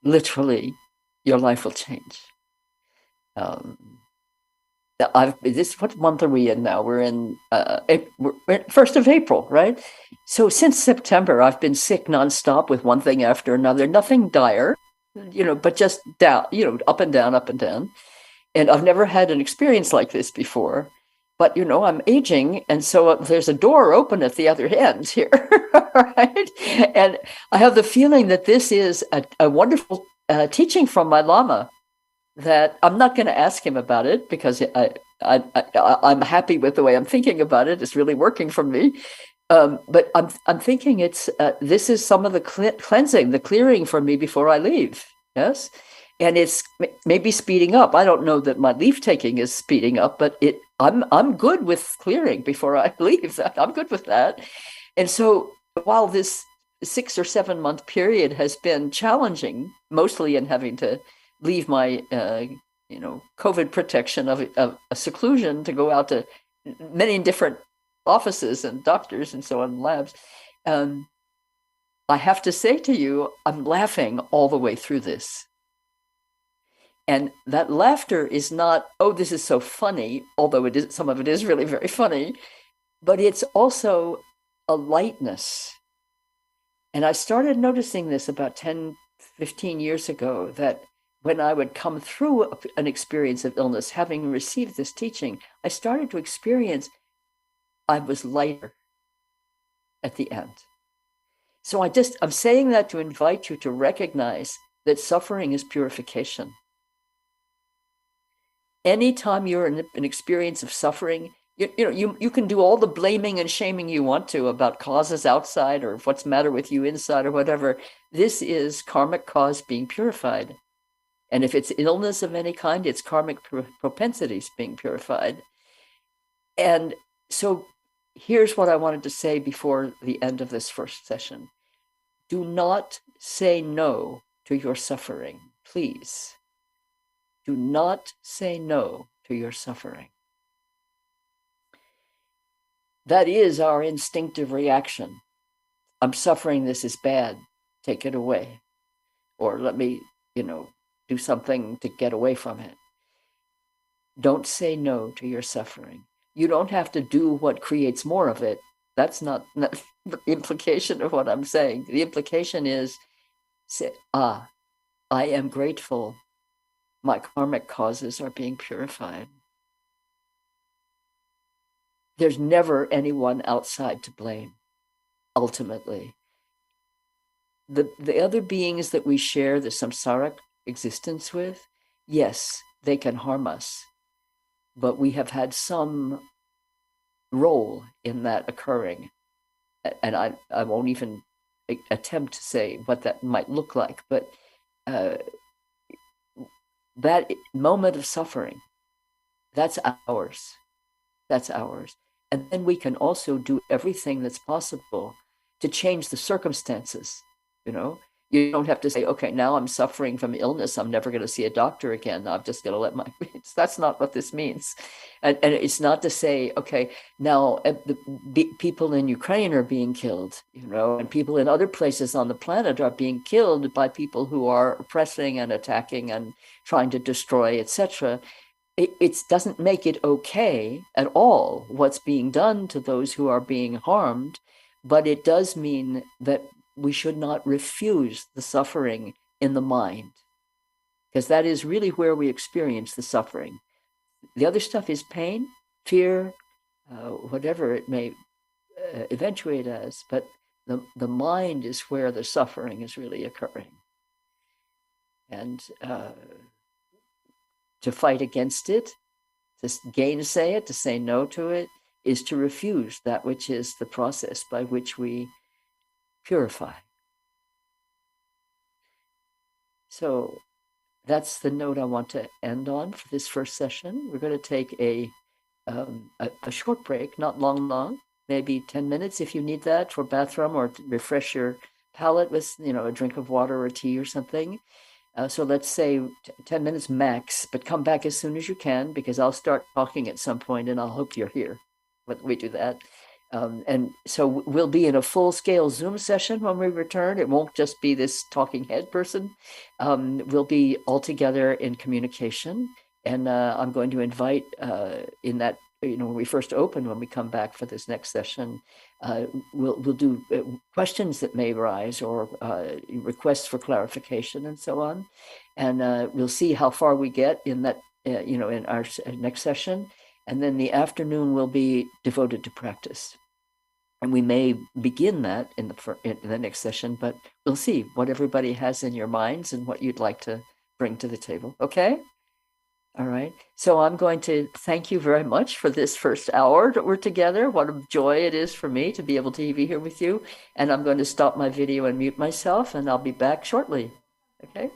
A: Literally, your life will change. What month are we in now? We're in we're 1st of April, right? So since September, I've been sick nonstop with one thing after another. Nothing dire, but just down, up and down, up and down. And I've never had an experience like this before. But I'm aging, and so there's a door open at the other end here, right? And I have the feeling that this is a wonderful teaching from my Lama, that I'm not going to ask him about it because I'm happy with the way I'm thinking about it. It's really working for me. But I'm thinking this is some of the cleansing, the clearing for me before I leave. Yes. And it's maybe speeding up. I don't know that my leave taking is speeding up, but I'm good with clearing before I leave. I'm good with that. And so while this 6 or 7 month period has been challenging, mostly in having to leave my COVID protection of a seclusion to go out to many different offices and doctors and so on, labs, I have to say to you, I'm laughing all the way through this. And that laughter is not, oh, this is so funny, although some of it is really very funny, but it's also a lightness. And I started noticing this about 10, 15 years ago, that when I would come through an experience of illness, having received this teaching, I started to experience I was lighter at the end. So I'm saying that to invite you to recognize that suffering is purification. Anytime you're in an experience of suffering, you can do all the blaming and shaming you want to about causes outside or what's the matter with you inside or whatever. This is karmic cause being purified. And if it's illness of any kind, it's karmic propensities being purified. And so here's what I wanted to say before the end of this first session. Do not say no to your suffering, please. Do not say no to your suffering. That is our instinctive reaction. I'm suffering, this is bad, take it away. Or let me, do something to get away from it. Don't say no to your suffering. You don't have to do what creates more of it. That's not the implication of what I'm saying. The implication is, say, I am grateful. My karmic causes are being purified. There's never anyone outside to blame, ultimately. The other beings that we share the samsaric existence with, yes, they can harm us, but we have had some role in that occurring. And I won't even attempt to say what that might look like, but that moment of suffering, that's ours. That's ours. And then we can also do everything that's possible to change the circumstances. You don't have to say, okay, now I'm suffering from illness, I'm never going to see a doctor again, I'm just going to let my that's not what this means. And it's not to say, okay, now the people in Ukraine are being killed, and people in other places on the planet are being killed by people who are oppressing and attacking and trying to destroy, etc. It doesn't make it okay at all what's being done to those who are being harmed, but it does mean that we should not refuse the suffering in the mind, because that is really where we experience the suffering. The other stuff is pain, fear, whatever it may eventuate as, but the mind is where the suffering is really occurring. And to fight against it, to gainsay it, to say no to it, is to refuse that which is the process by which we purify. So that's the note I want to end on for this first session. We're going to take a short break, not long, maybe 10 minutes if you need that for bathroom or to refresh your palate with, a drink of water or tea or something. So let's say 10 minutes max, but come back as soon as you can, because I'll start talking at some point and I'll hope you're here when we do that. And so we'll be in a full-scale Zoom session when we return. It won't just be this talking head person. We'll be all together in communication. And I'm going to invite in that, when we first open, when we come back for this next session, we'll do questions that may arise or requests for clarification and so on. And we'll see how far we get in that, in our next session. And then the afternoon will be devoted to practice. And we may begin that in the next session, but we'll see what everybody has in your minds and what you'd like to bring to the table. Okay? All right. So I'm going to thank you very much for this first hour that we're together. What a joy it is for me to be able to be here with you. And I'm going to stop my video and mute myself, and I'll be back shortly. Okay?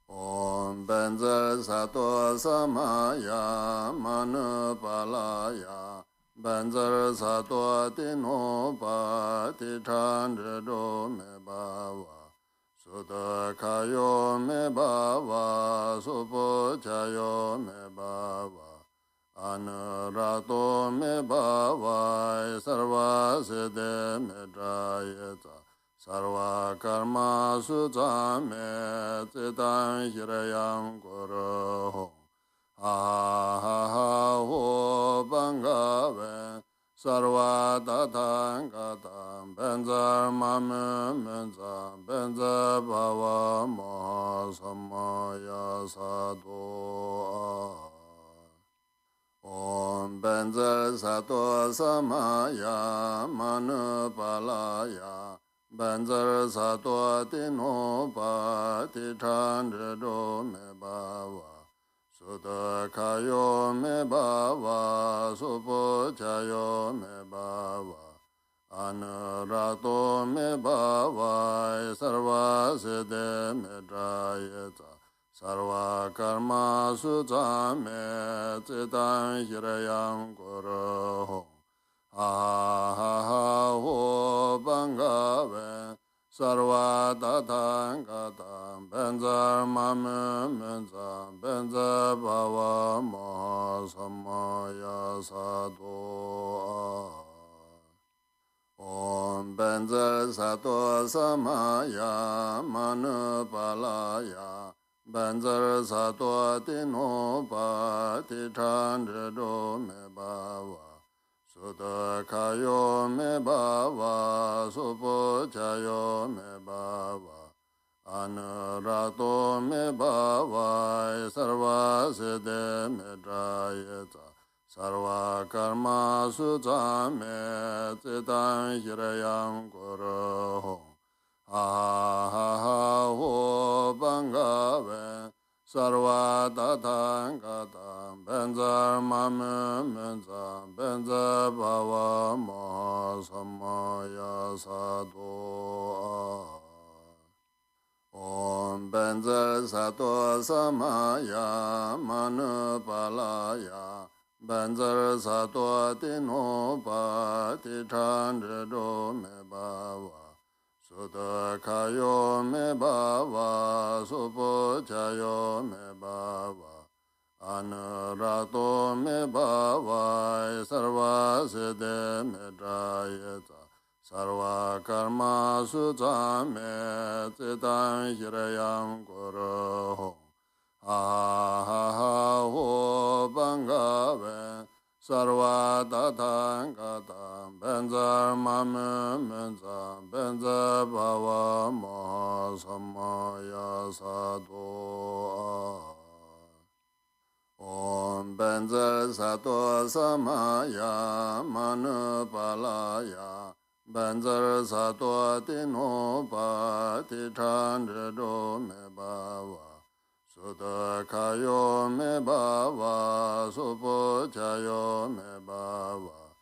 B: Om Benzer Sato Samaya Manu Palaya Benzer Sato Tino Pa Titandro Me Bava Suda Kayo Me Bava Supo Chayo Me Bava Anurato Me Bava Sarva Sede Me Drayeta Sarva karma sujame titan hirayam guru ha ha ha ho bangave sarva tatang katam benzer mame menza benzer bhava maha samaya sadho Om benzer sato samaya manu palaya benzer sato tino pa ti chandro me bhava Sudha kayo me bhava, supo chayo me bhava, anurato me bhava, sarva siddhe me drayeta, sarva karma sutta me citam hirayam kuro. Aha ho bangave, sarva tatang katam benzer mame menza benzer bhava maha samaya sadho Om benzer sato samaya manu palaya benzer sato tino pa ti chandro me bhava Sudha kayo me bhava, supo chayo me bhava, anurato me bhava, sarva siddhe me drayeta, sarva karma sutta me citam hirayam kuro. Aha ho bangave, sarva tatang katam benzer mame menza benzer bhava maha samaya sadho Om benzer sato samaya manu palaya benzer sato tino pa ti chandro me bhava Sudha kayo me bhava, supo chayo me bhava, anurato me bhava, sarva siddhe me drayeta, sarva karma sutta me citam hirayam kuro. Aha ho bangave, sarva tatang katam benzer mame menza benzer bhava maha samaya sadho Om benzer sato samaya manu palaya benzer sato tino pa ti chandro me bhava Sudha kayo me bhava, supo chayo me bhava,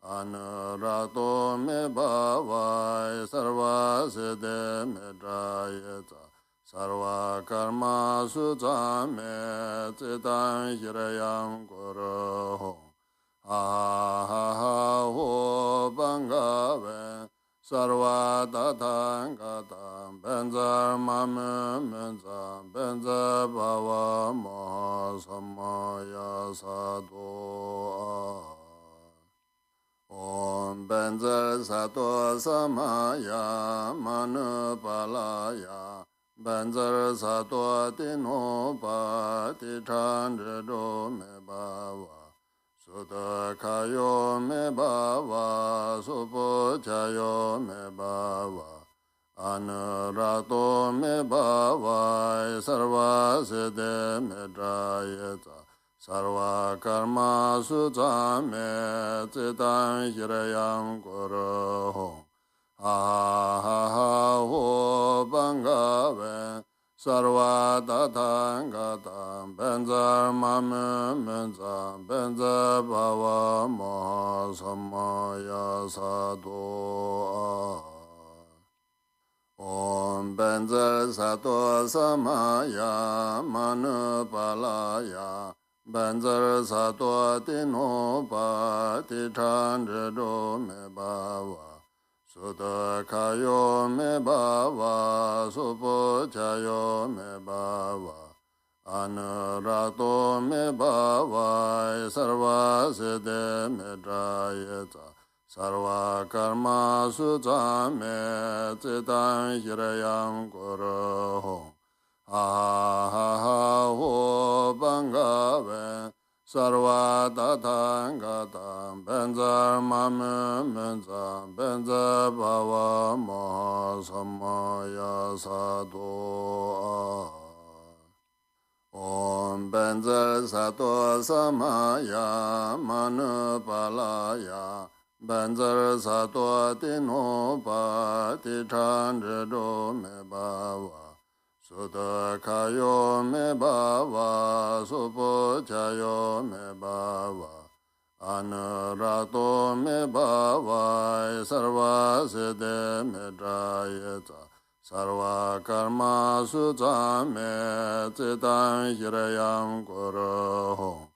B: anurato me bhava, sarva siddhe me drayeta, sarva karma sutta me citam hirayam kuro. Aha ho bangave, sarva tatang katam benzer mame menza benzer bhava maha samaya sadho Om benzer sato samaya manu palaya benzer sato tino pa ti chandro me bhava Sudha kayo me bhava, supo chayo me bhava, anurato me bhava, sarva siddhe me drayeta, sarva karma sutta me citam hirayam kuro. Aha ho bangave, sarva tatang katam benzer mame menza benzer bhava maha samaya sadho Om benzer sato samaya manu palaya benzer sato tino pa ti chandro me bhava Sudha kayo me bhava, supo chayo me bhava, anurato me bhava, sarva siddhe me drayeta, sarva karma sutta me citam hirayam kuro. Aha ho bangave, sarva tatang gatam benza mame menza benza bhava maha samaya sato Om benza sato samaya manupalaya benza sato tino pa tichandro me bhava Sutta kayo me bhava, supo chayo me bhava, anurato me bhava, sarva siddhe me drayeta, sarva karma sutta me citam hirayam kuroho,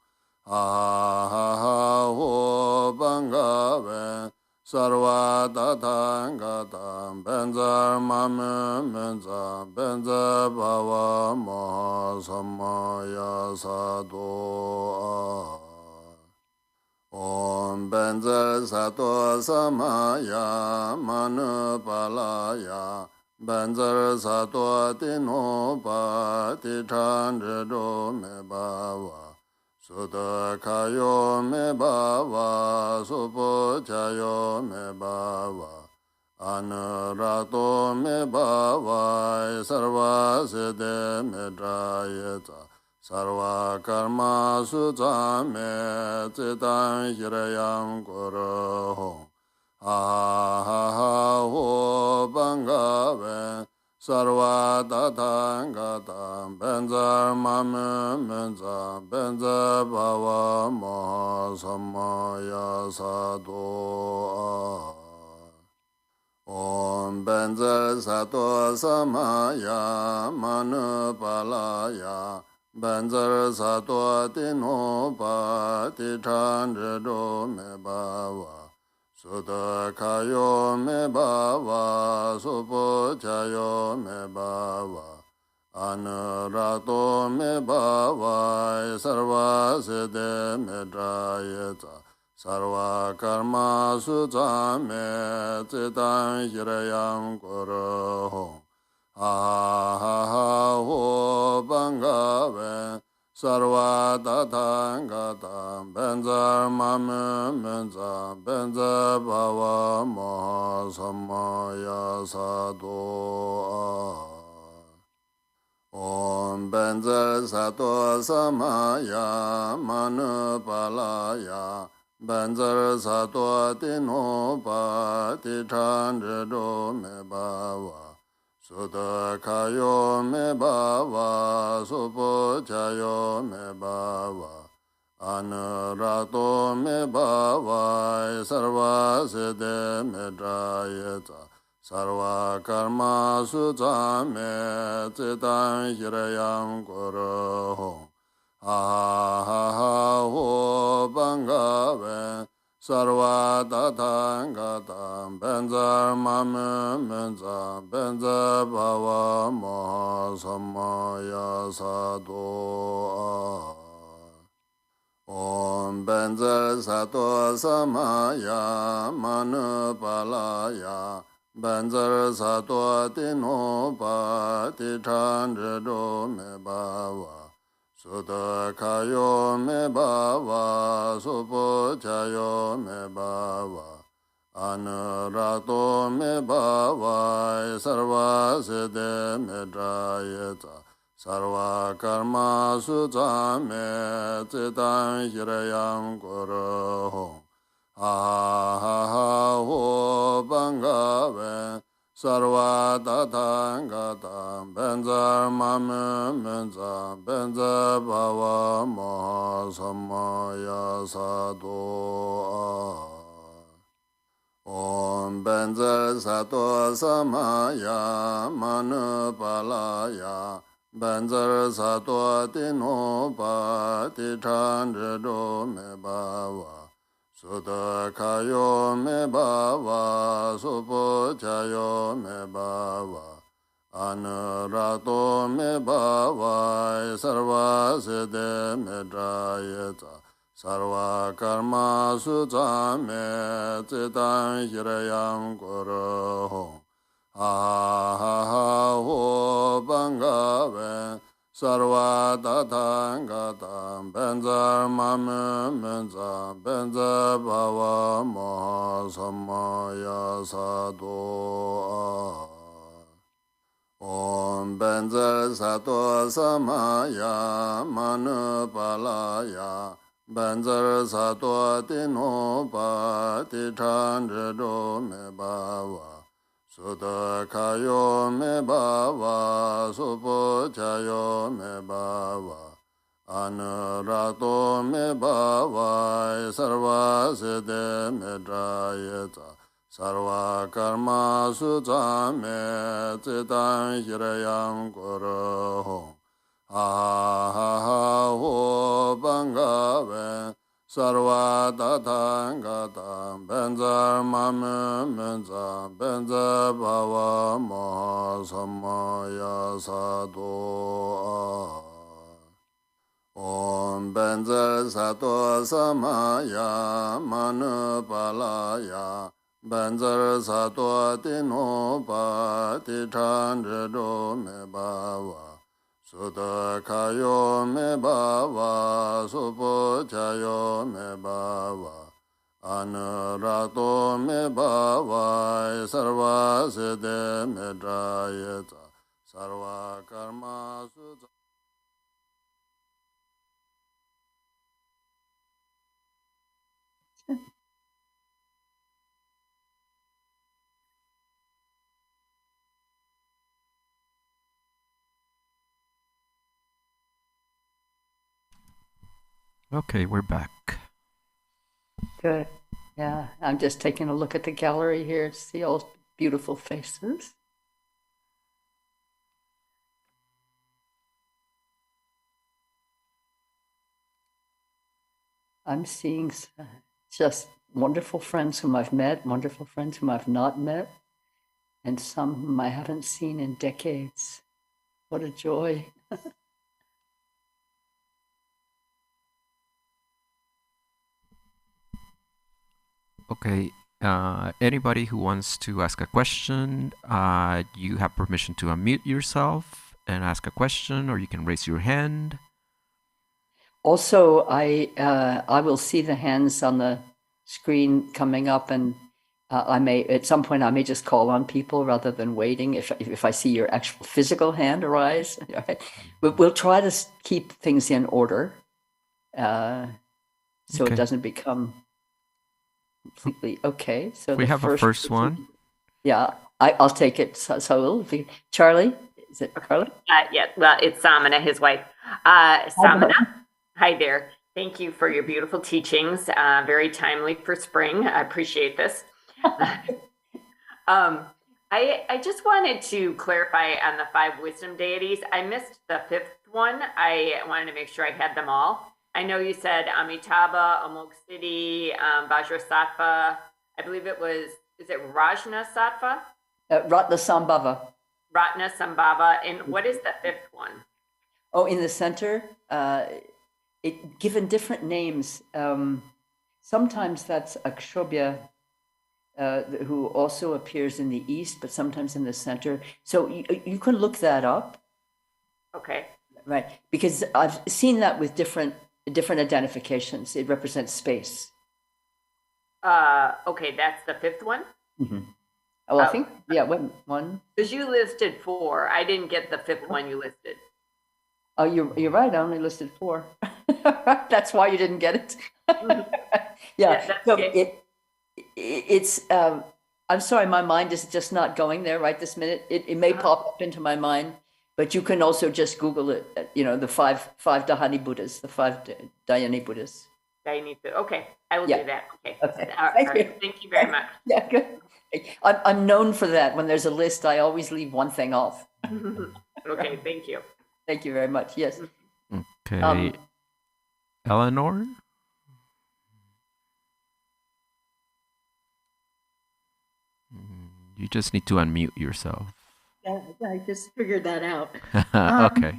B: ha ho bangave, sarva tatangata benza mame menza benza bhava maha samaya sato Om benza sato samaya manupalaya benza sato tino pa tichandro me bhava Sutta kayo me bhava, supo chayo me bhava, anurato me bhava, sarva siddhe me drayeta, sarva karma sutta me citam hirayam kuroho, ha ho bangave, sarva tatangata benza mame menza benza bhava maha samaya sato Om benza sato samaya manupalaya benza sato tino pa tichandro me bhava Sutta kayo me bhava, supo chayo me bhava, anurato me bhava, sarva siddhe me drayeta, sarva karma sutta me citam hirayam kuroho, ha ho bangave, sarva tatangata benza mame menza benza bhava maha samaya sato Om benza sato samaya manupalaya benza sato tino pa tichandro me bhava Sutta kayo me bhava, supo chayo me bhava, anurato me bhava, sarva siddhe me drayeta, sarva karma sutta me citam hirayam kuroho, ha ho bangave, sarva tatangata benza mame menza benza bhava maha samaya sato Om benza sato samaya manupalaya benza sato tino pa tichandro me bhava Sutta kayo me bhava, supo chayo me bhava, anurato me bhava, sarva siddhe me drayeta, sarva karma sutta me citam hirayam kuroho, ha ho bangave, sarva tatangata benza mame menza benza bhava maha samaya sato Om benza sato samaya manupalaya benza sato tino pa tichandro me bhava Sutta kayo me bhava, supo chayo me bhava, anurato me bhava, sarva siddhe me drayeta, sarva karma sutta me citam hirayam kuroho, ha ho bangave, sarva tatangata benza mame Sado Om Benzer Sato Samaya Manupalaya Benzer Sato Tinopa Tichandro Me Bava Sutta Kayo Me Bava Supo Chayo Me Bava Anurato Me Bava Sarva Siddhe Me Drayeta Sarva Karma Sutta Me Citan Hirayam Koroho Ha ha ha ho Bangave Sarva Tathangata Benza Mame Menza Benza Bhava Maha Samaya Sadho Om Benza Sato Samaya Manupalaya Benza Sato Tinopa Tichandro Me Bhava Sutta Kayo Me Bhava Supo Chayo Me Bhava Anurato Me Bhava Sarva Siddhe Me Drayeta Sarva Karma Sutta.
C: Okay, we're back.
A: Good. Yeah, I'm just taking a look at the gallery here to see all beautiful faces. I'm seeing just wonderful friends whom I've met, wonderful friends whom I've not met, and some whom I haven't seen in decades. What a joy.
C: Okay, anybody who wants to ask a question, you have permission to unmute yourself and ask a question, or you can raise your hand.
A: Also, I will see the hands on the screen coming up, and I may at some point I may just call on people rather than waiting if I see your actual physical hand arise. Right? But we'll try to keep things in order, so
C: Okay.
A: it doesn't become completely okay. So
C: We have a first one.
A: Yeah, I'll take it. So it'll be Charlie. Is it Carly?
D: Yeah, well, it's Samana, his wife. Samana, hi there. Thank you for your beautiful teachings. Very timely for spring. I appreciate this. I just wanted to clarify on the 5 wisdom deities. I missed the 5th one. I wanted to make sure I had them all. I know you said Amitabha, Amoghasiddhi, Vajrasattva. I believe it was, is it Rajnasattva?
A: Ratnasambhava.
D: Ratnasambhava. And what is the 5th one?
A: Oh, in the center, given different names. Sometimes that's Akshobhya, who also appears in the east, but sometimes in the center. So you can look that up.
D: Okay.
A: Right, because I've seen that with different identifications. It represents space.
D: Okay, that's the 5th one?
A: Mm-hmm. Oh, I think, yeah, one.
D: Because you listed 4. I didn't get the 5th one you listed.
A: Oh, you're right. I only listed 4. That's why you didn't get it. Yeah. So
D: okay.
A: It's. I'm sorry, my mind is just not going there right this minute. It may pop up into my mind, but you can also just Google it. The five Dhyani Buddhas, the 5 Dhyani Buddhas.
D: Okay, I will do that. Okay. Thank you very much.
A: Yeah, good. I'm known for that. When there's a list, I always leave one thing off.
D: Okay, thank you.
A: Thank you very much. Yes.
C: Okay. Eleanor? You just need to unmute yourself.
E: I just figured that out.
C: Okay.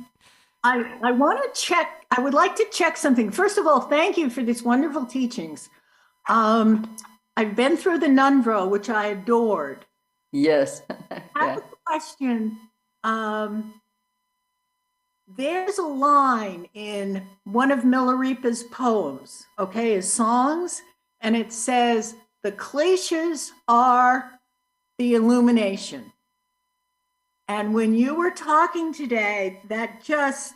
E: I want to check. I would like to check something. First of all, thank you for these wonderful teachings. I've been through the nundra, which I adored.
A: Yes.
E: I have a question. There's a line in one of Milarepa's poems, his songs, and it says, "The kleshas are the illumination. And when you were talking today, that just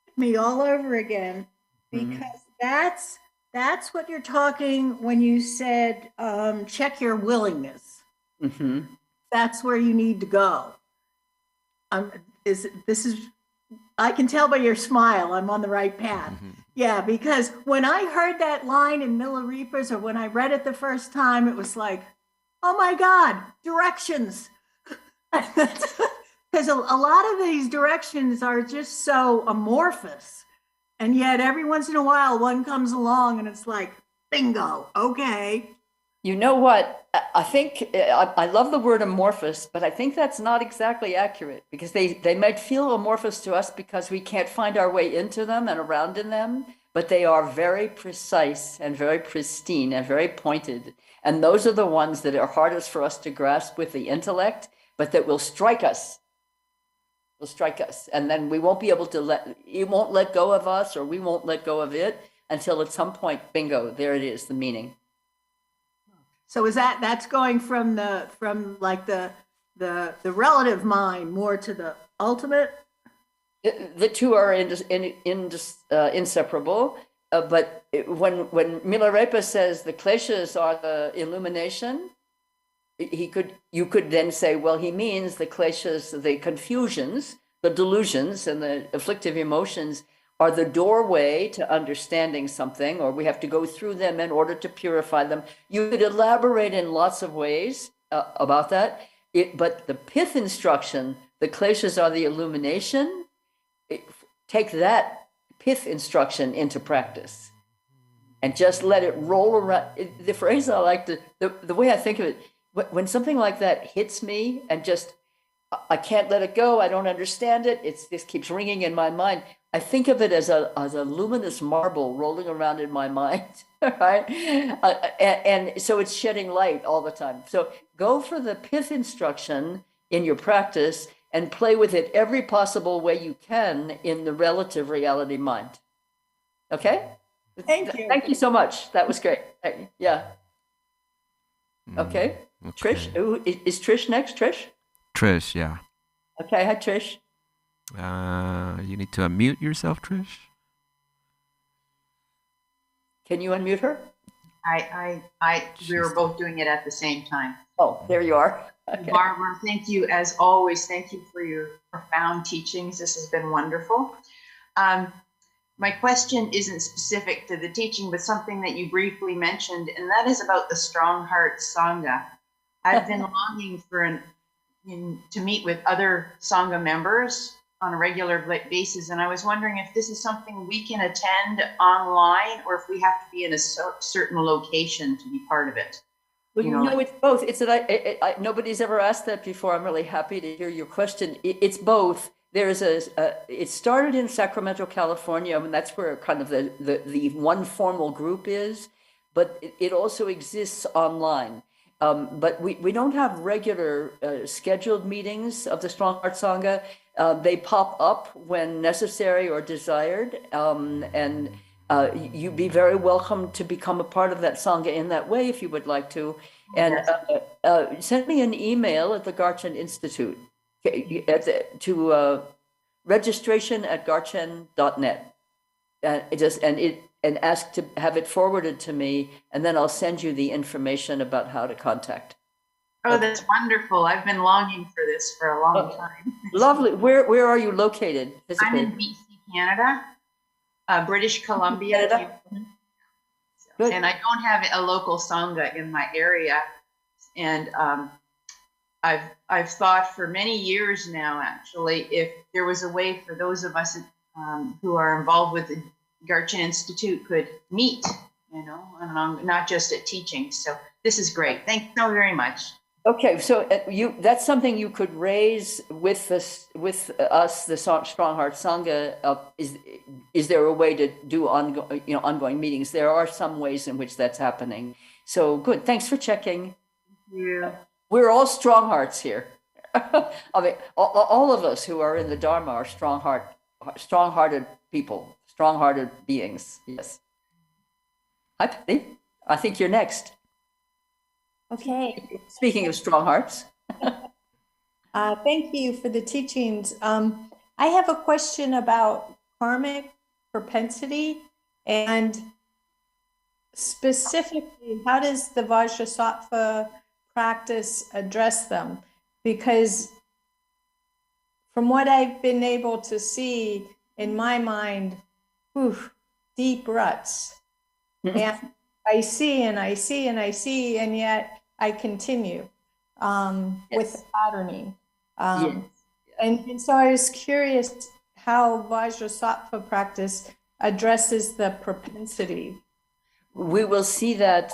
E: hit me all over again, because that's what you're talking when you said check your willingness. That's where you need to go. I can tell by your smile I'm on the right path. Yeah, because when I heard that line in Milarepas, or when I read it the first time, it was like, oh my God, directions. Because a lot of these directions are just so amorphous. And yet every once in a while, one comes along and it's like, bingo, okay.
A: You know what? I think, I love the word amorphous, but I think that's not exactly accurate, because they might feel amorphous to us because we can't find our way into them and around in them, but they are very precise and very pristine and very pointed. And those are the ones that are hardest for us to grasp with the intellect, but that will strike us. Will strike us. And then we won't be able to it won't let go of us, or we won't let go of it until at some point, bingo, there it is, the meaning.
E: So is that's going from the relative mind more to the ultimate?
A: The two are inseparable. But when Milarepa says the kleshas are the illumination, you could then say, well, he means the kleshas, the confusions, the delusions, and the afflictive emotions are the doorway to understanding something, or we have to go through them in order to purify them. You could elaborate in lots of ways about that. But the pith instruction, the kleshas are the illumination, take that pith instruction into practice and just let it roll around. The phrase I like, the way I think of it, when something like that hits me and just, I can't let it go, I don't understand it, this keeps ringing in my mind, I think of it as a luminous marble rolling around in my mind, right? And so it's shedding light all the time. So go for the pith instruction in your practice and play with it every possible way you can in the relative reality mind. Okay?
E: Thank you.
A: Thank you so much. That was great. Yeah. Okay. Trish, is Trish next?
C: Trish, yeah.
A: Okay, hi Trish.
C: You need to unmute yourself, Trish.
A: Can you unmute her?
F: We were both doing it at the same time.
A: Oh, there you are. Okay.
F: Barbara, thank you as always. Thank you for your profound teachings. This has been wonderful. My question isn't specific to the teaching, but something that you briefly mentioned, and that is about the Strong Heart Sangha. I've been longing to meet with other Sangha members on a regular basis, and I was wondering if this is something we can attend online, or if we have to be in a certain location to be part of it.
A: Well, no, it's both. It's that nobody's ever asked that before. I'm really happy to hear your question. It's both. There's it started in Sacramento, California, and that's where kind of the one formal group is, but it also exists online. But we don't have regular scheduled meetings of the Strong Heart Sangha. They pop up when necessary or desired, and you'd be very welcome to become a part of that Sangha in that way if you would like to. And send me an email at the Garchen Institute to registration@garchen.net. And ask to have it forwarded to me, and then I'll send you the information about how to contact.
F: Oh, that's wonderful. I've been longing for this for a long time.
A: Lovely. Where are you located physically?
F: I'm in BC, Canada, British Columbia.
A: Canada? Good.
F: And I don't have a local Sangha in my area. And I've thought for many years now, actually, if there was a way for those of us who are involved with the Garchen Institute could meet, not just at teaching. So this is great. Thanks so very much.
A: Okay, so that's something you could raise with us, the Strong Heart Sangha. Is there a way to do ongoing meetings? There are some ways in which that's happening. So good. Thanks for checking.
F: Thank you.
A: We're all strong hearts here. I mean, all of us who are in the Dharma are strong-hearted people. Strong-hearted beings, yes. Hi, Patty. I think you're next.
G: Okay.
A: Speaking of strong hearts.
G: Thank you for the teachings. I have a question about karmic propensity, and specifically, how does the Vajrasattva practice address them? Because from what I've been able to see in my mind, deep ruts. And I see and I see and I see, and yet I continue with patterning. And so I was curious how Vajrasattva practice addresses the propensity.
A: We will see that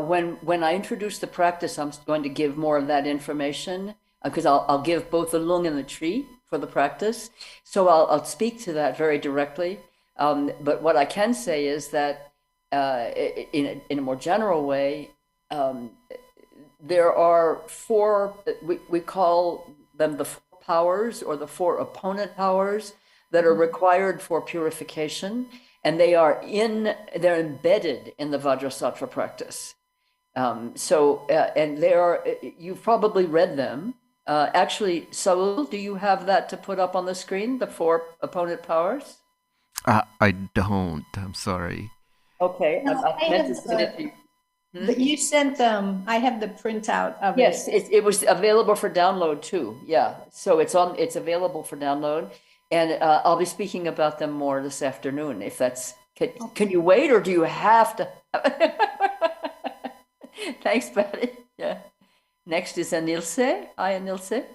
A: when I introduce the practice, I'm going to give more of that information because I'll give both the lung and the tree for the practice. So I'll speak to that very directly. But what I can say is that in a more general way, there are four, we call them the four powers or the four opponent powers that are required for purification. And they're embedded in the Vajrasattva practice. And they are, you've probably read them. Actually, Saul, do you have that to put up on the screen, the four opponent powers?
C: I don't, I'm sorry.
A: Okay,
G: No,
A: I meant to send it to you.
G: But you sent them, I have the printout of
A: Yes,
G: it.
A: it was available for download too, yeah. So it's available for download. And I'll be speaking about them more this afternoon, if that's, can you wait or do you have to? Thanks, Patty. Yeah. Next is Anilse. Hi, Anilse.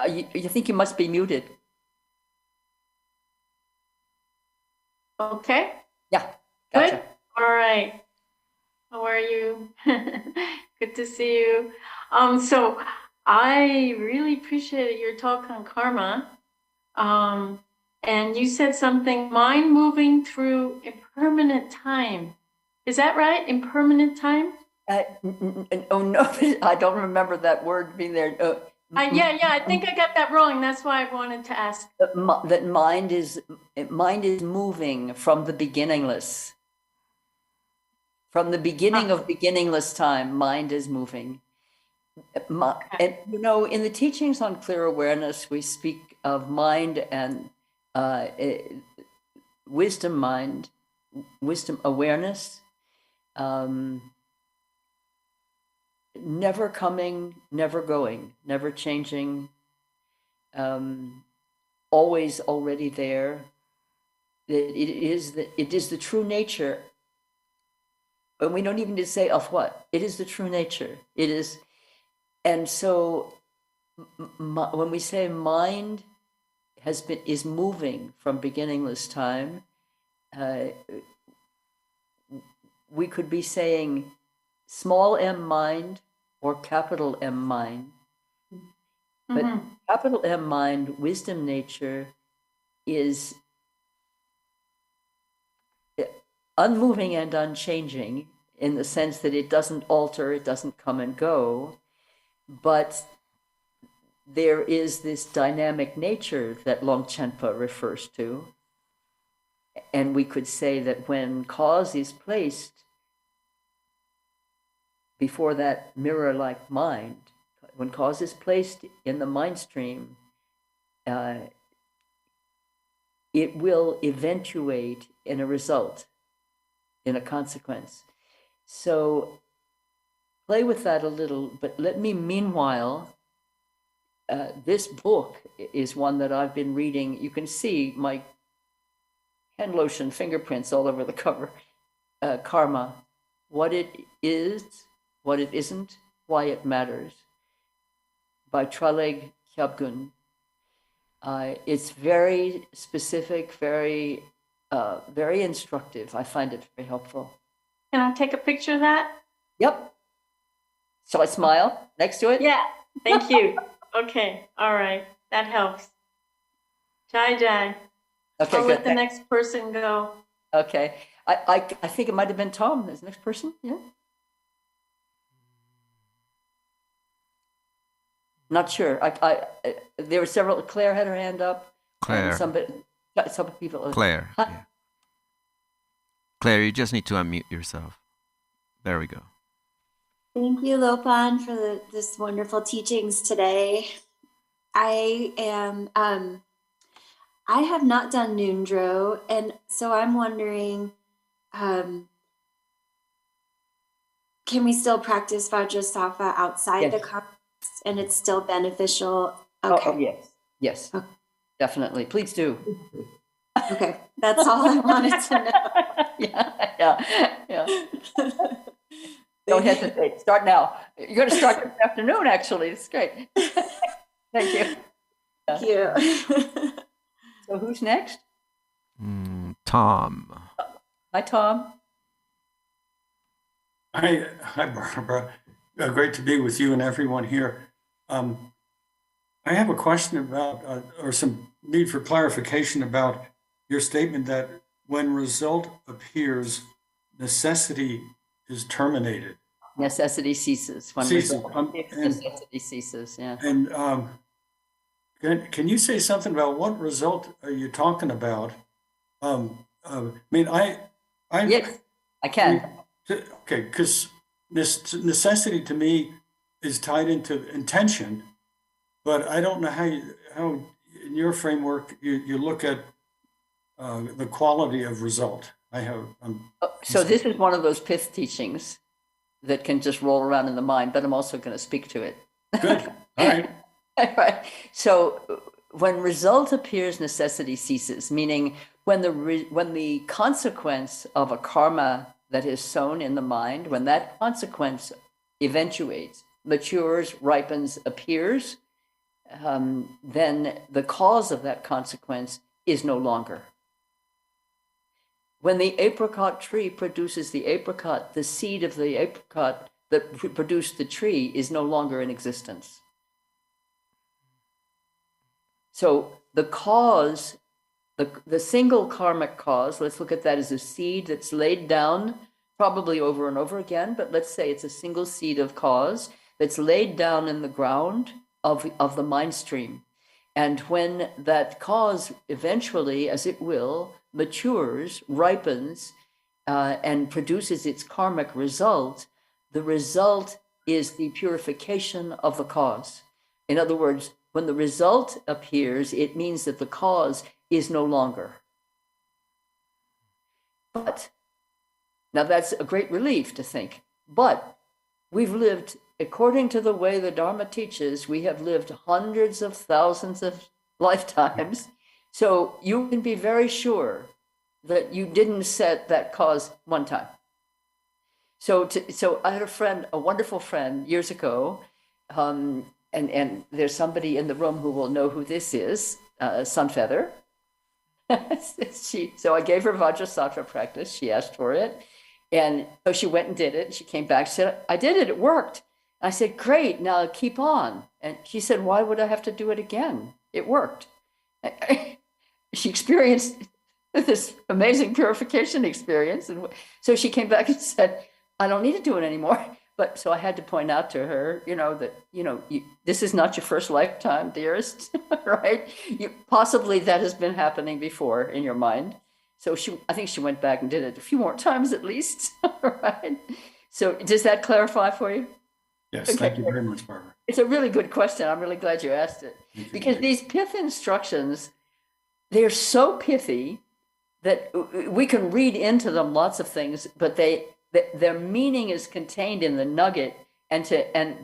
A: You think you must be muted.
H: Okay.
A: Yeah, gotcha.
H: Good. All right. How are you? Good to see you. So I really appreciated your talk on karma. And you said something, mind moving through impermanent time. Is that right? Impermanent time?
A: Oh, no, I don't remember that word being there.
H: Yeah, I think I got that wrong. That's why I wanted to ask.
A: That mind is moving from the beginningless. From the beginning of beginningless time, mind is moving. And you know, in the teachings on clear awareness, we speak of mind and wisdom awareness, never coming, never going, never changing, always already there. It is the true nature. And we don't even need to say of what. It is the true nature. It is. And so when we say mind is moving from beginningless time, we could be saying small m mind or capital M mind. But capital M mind, wisdom nature, is unmoving and unchanging in the sense that it doesn't alter, it doesn't come and go, but there is this dynamic nature that Longchenpa refers to. And we could say that when cause is placed before that mirror-like mind, when cause is placed in the mind stream, it will eventuate in a result, in a consequence. So play with that a little, but let me meanwhile, this book is one that I've been reading. You can see my hand lotion fingerprints all over the cover. Karma, what it is, what it isn't, why it matters, by Traleg Kyabgun. It's very specific, very instructive. I find it very helpful.
H: Can I take a picture of that?
A: Yep. Shall I smile next to it?
H: Yeah, thank you. Okay, all right, that helps. Jai Jai.
A: Okay,
H: I'll
A: good.
H: let the next person go.
A: Okay, I think it might have been Tom as the next person. Yeah. Not sure. There were several. Claire had her hand up.
C: Claire.
A: Some people.
C: Claire.
A: Huh?
C: Yeah. Claire, you just need to unmute yourself. There we go.
I: Thank you, Lopon, for this wonderful teachings today. I have not done nundra, and so I'm wondering, can we still practice Vajrasattva outside the context, and it's still beneficial? Okay.
A: Oh, yes,
I: Okay.
A: Definitely. Please do.
I: Okay, that's all I wanted to know.
A: Yeah. Don't hesitate. Start now. You're going to start this afternoon, actually. It's great. Thank you.
I: Thank you.
A: So who's next?
C: Tom.
A: Hi, Tom.
J: Hi, Barbara. Great to be with you and everyone here. I have a question about, or some need for clarification about your statement that when result appears, necessity is terminated.
A: Necessity ceases. When
J: Ceases.
A: necessity ceases, yeah.
J: And can you say something about what result are you talking about?
A: Yes, I can.
J: Okay, because this necessity to me is tied into intention, but I don't know how in your framework you look at the quality of result.
A: So this is one of those pith teachings that can just roll around in the mind, but I'm also going to speak to it.
J: Good. All right.
A: Right. So when result appears, necessity ceases, meaning when the consequence of a karma that is sown in the mind, when that consequence eventuates, matures, ripens, appears, then the cause of that consequence is no longer. When the apricot tree produces the apricot, the seed of the apricot that produced the tree is no longer in existence. So the cause, the single karmic cause, let's look at that as a seed that's laid down probably over and over again, but let's say it's a single seed of cause that's laid down in the ground of the mind stream. And when that cause eventually, as it will, matures, ripens, and produces its karmic result, the result is the purification of the cause. In other words, when the result appears, it means that the cause is no longer. But, now that's a great relief to think, but we've lived, according to the way the Dharma teaches, we have lived hundreds of thousands of lifetimes. So you can be very sure that you didn't set that cause one time. So I had a friend, a wonderful friend years ago, and there's somebody in the room who will know who this is, Sunfeather. So I gave her Vajrasattva practice. She asked for it. And so she went and did it. She came back, she said, I did it, it worked. I said, great, now keep on. And she said, why would I have to do it again? It worked. She experienced this amazing purification experience. And so she came back and said, I don't need to do it anymore. But so I had to point out to her, this is not your first lifetime, dearest, right? Possibly that has been happening before in your mind. So I think she went back and did it a few more times at least, right? So does that clarify for you?
J: Yes,
A: Okay.
J: Thank you very much, Barbara.
A: It's a really good question. I'm really glad you asked it. Because these pith instructions, they're so pithy that we can read into them lots of things, but their meaning is contained in the nugget. And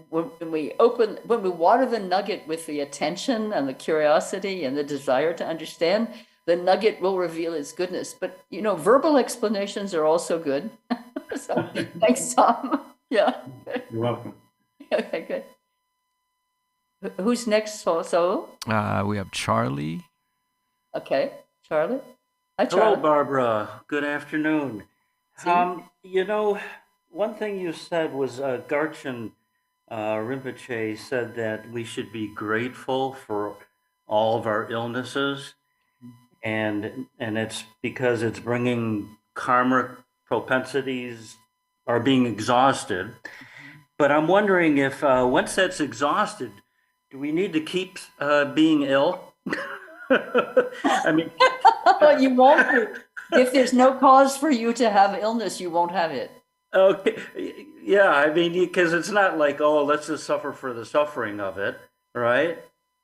A: when we water the nugget with the attention and the curiosity and the desire to understand, the nugget will reveal its goodness. But verbal explanations are also good. So thanks, Tom. Yeah.
J: You're welcome.
A: Okay, good. Who's next, So?
C: We have Charlie.
A: Okay, Charlie. Hi,
K: Hello,
A: Charlie.
K: Barbara. Good afternoon. One thing you said was Garchen Rinpoche said that we should be grateful for all of our illnesses, and it's because it's bringing karmic propensities are being exhausted. But I'm wondering if once that's exhausted, do we need to keep being ill? I mean,
A: You won't be. If there's no cause for you to have illness, you won't have it.
K: Okay. Yeah, I mean, because it's not like, oh, let's just suffer for the suffering of it, right?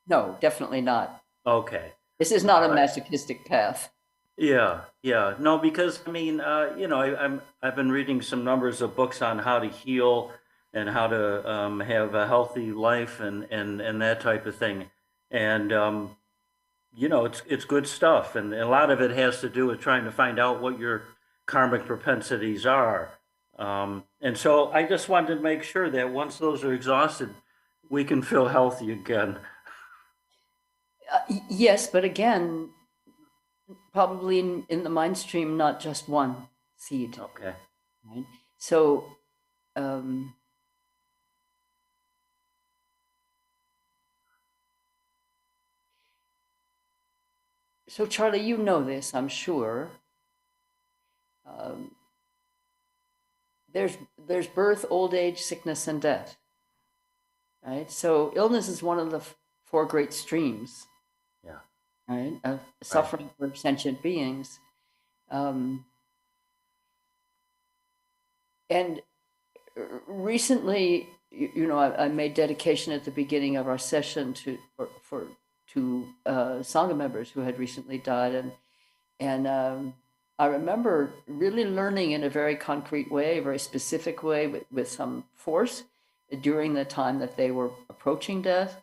A: No, definitely not.
K: Okay.
A: This is not a masochistic path.
K: Yeah, yeah. No, because I mean, I've been reading some numbers of books on how to heal and how to have a healthy life and that type of thing. And it's good stuff. And a lot of it has to do with trying to find out what your karmic propensities are. And so I just wanted to make sure that once those are exhausted, we can feel healthy again.
A: Yes, but again, probably in the mind stream, not just one seed.
K: Okay.
A: Right? So, so Charlie, you know this, I'm sure. There's birth, old age, sickness, and death. Right? So illness is one of the four great streams.
K: Yeah.
A: Right? Of suffering for sentient beings. And recently, I made dedication at the beginning of our session to Sangha members who had recently died, and I remember really learning in a very concrete way, a very specific way, with some force during the time that they were approaching death.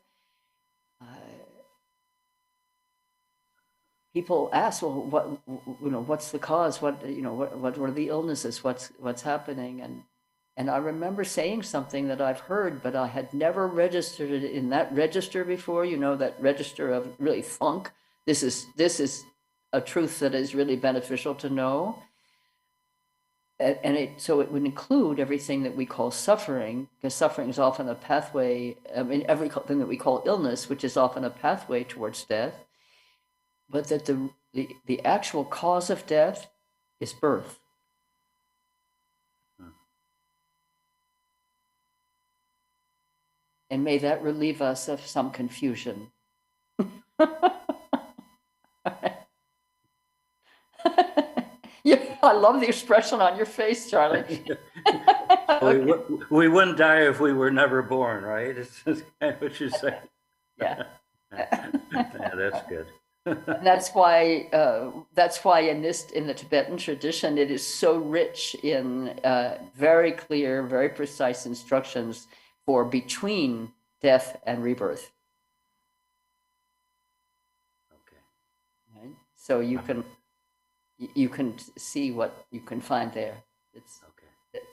A: People ask, well, what's the cause? What are the illnesses? What's happening? And I remember saying something that I've heard, but I had never registered it in that register before. That register of really thunk. This is a truth that is really beneficial to know. So it would include everything that we call suffering, because suffering is often a pathway. I mean, everything that we call illness, which is often a pathway towards death. But that the actual cause of death is birth. And may that relieve us of some confusion. Yeah, I love the expression on your face, Charlie.
K: We wouldn't die if we were never born, right? It's just kind of what you say.
A: Yeah.
K: Yeah, that's good.
A: That's why in the Tibetan tradition, it is so rich in very clear, very precise instructions for between death and rebirth.
K: Okay.
A: Right? So you can see what you can find there. It's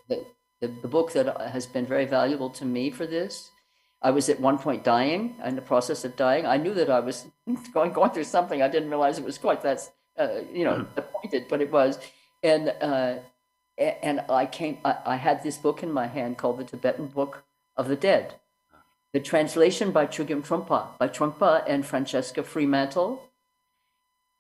A: okay. The book that has been very valuable to me for this. I was at one point dying, in the process of dying. I knew that I was going through something. I didn't realize it was quite that, appointed, but it was. And I had this book in my hand called the Tibetan Book of the Dead. The translation by Chogyam Trungpa and Francesca Fremantle.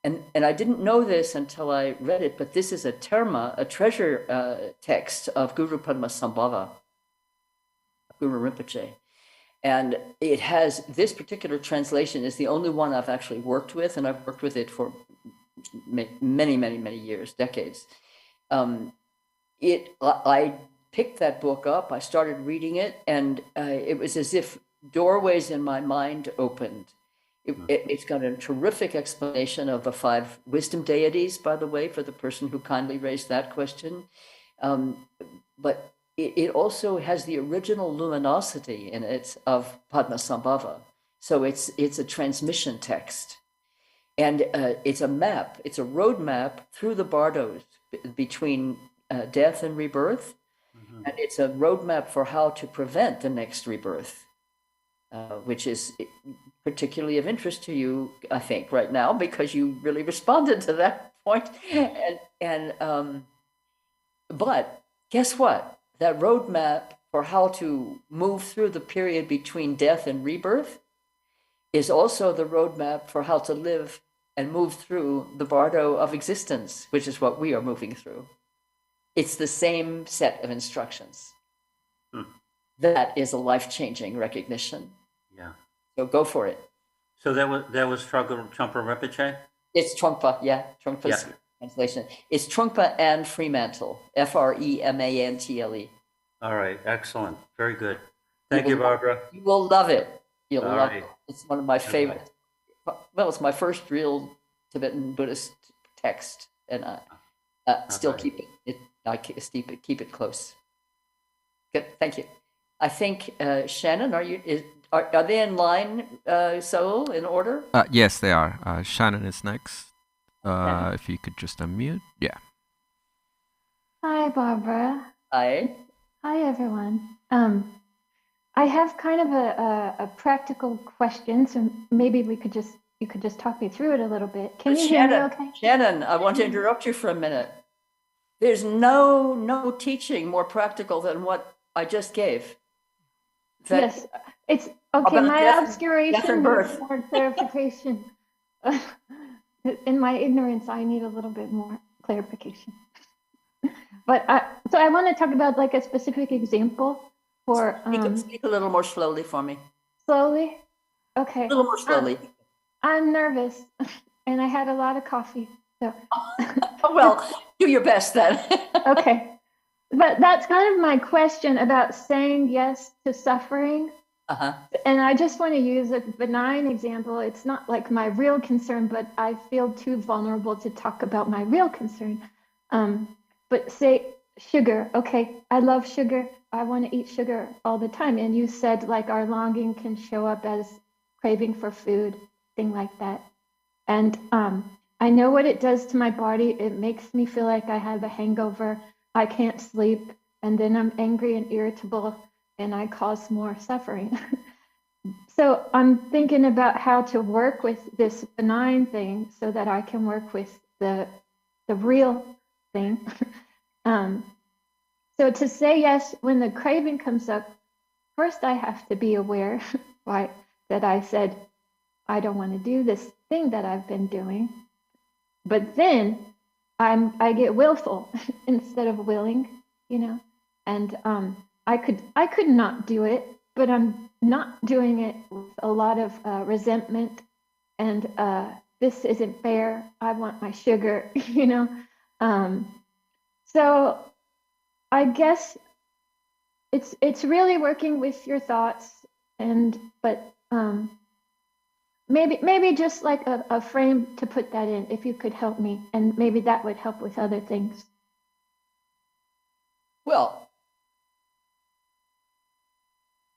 A: And I didn't know this until I read it, but this is a treasure text of Guru Padmasambhava, Guru Rinpoche. And it has, this particular translation is the only one I've actually worked with, and I've worked with it for many, many, many years, decades. I picked that book up, I started reading it, and it was as if doorways in my mind opened. It's got a terrific explanation of the 5 wisdom deities, by the way, for the person who kindly raised that question. But it also has the original luminosity in it of Padmasambhava. So it's a transmission text. And it's a map, it's a road map through the bardos between death and rebirth. Mm-hmm. And it's a roadmap for how to prevent the next rebirth, which is particularly of interest to you, I think, right now, because you really responded to that point. But guess what? That roadmap for how to move through the period between death and rebirth is also the roadmap for how to live and move through the bardo of existence, which is what we are moving through. It's the same set of instructions. That is a life-changing recognition.
K: Yeah.
A: So go for it.
K: So that was Trungpa Rinpoche?
A: It's Trungpa, yeah. Trungpa's translation. It's Trungpa and Fremantle, Fremantle.
K: All right, excellent. Very good. Thank you, Barbara.
A: You will love it. You'll
K: All
A: love
K: right.
A: it. It's one of my favorite. Well, it's my first real Tibetan Buddhist text, and I still
K: right.
A: keep it. I keep it close. Good, thank you. I think Shannon, are they in line, Saul, in order?
C: Yes, they are. Shannon is next. If you could just unmute. Yeah.
L: Hi, Barbara.
A: Hi.
L: Hi, everyone. I have kind of a practical question, so maybe you could just talk me through it a little bit. Can you hear me okay?
A: Shannon, I want to interrupt you for a minute. There's no teaching more practical than what I just gave.
L: Yes, it's okay. My obscuration
A: birth.
L: needs more clarification. In my ignorance, I need a little bit more clarification. But so I want to talk about like a specific example for.
A: Speak a little more slowly for me.
L: Slowly, okay.
A: A little more slowly.
L: I'm nervous, and I had a lot of coffee. So.
A: Well, do your best then.
L: Okay. But that's kind of my question about saying yes to suffering. And I just want to use a benign example. It's not like my real concern, but I feel too vulnerable to talk about my real concern. But say sugar. Okay, I love sugar. I want to eat sugar all the time. And you said like our longing can show up as craving for food, thing like that. And I know what it does to my body. It makes me feel like I have a hangover. I can't sleep, and then I'm angry and irritable, and I cause more suffering. So I'm thinking about how to work with this benign thing so that I can work with the real thing. So to say yes when the craving comes up, first I have to be aware, right, that I said, I don't want to do this thing that I've been doing. But then I get willful instead of willing, you know, and I could not do it, but I'm not doing it with a lot of resentment and this isn't fair. I want my sugar, you know. So I guess it's really working with your thoughts, but maybe just like a frame to put that in, if you could help me, and maybe that would help with other things.
A: Well,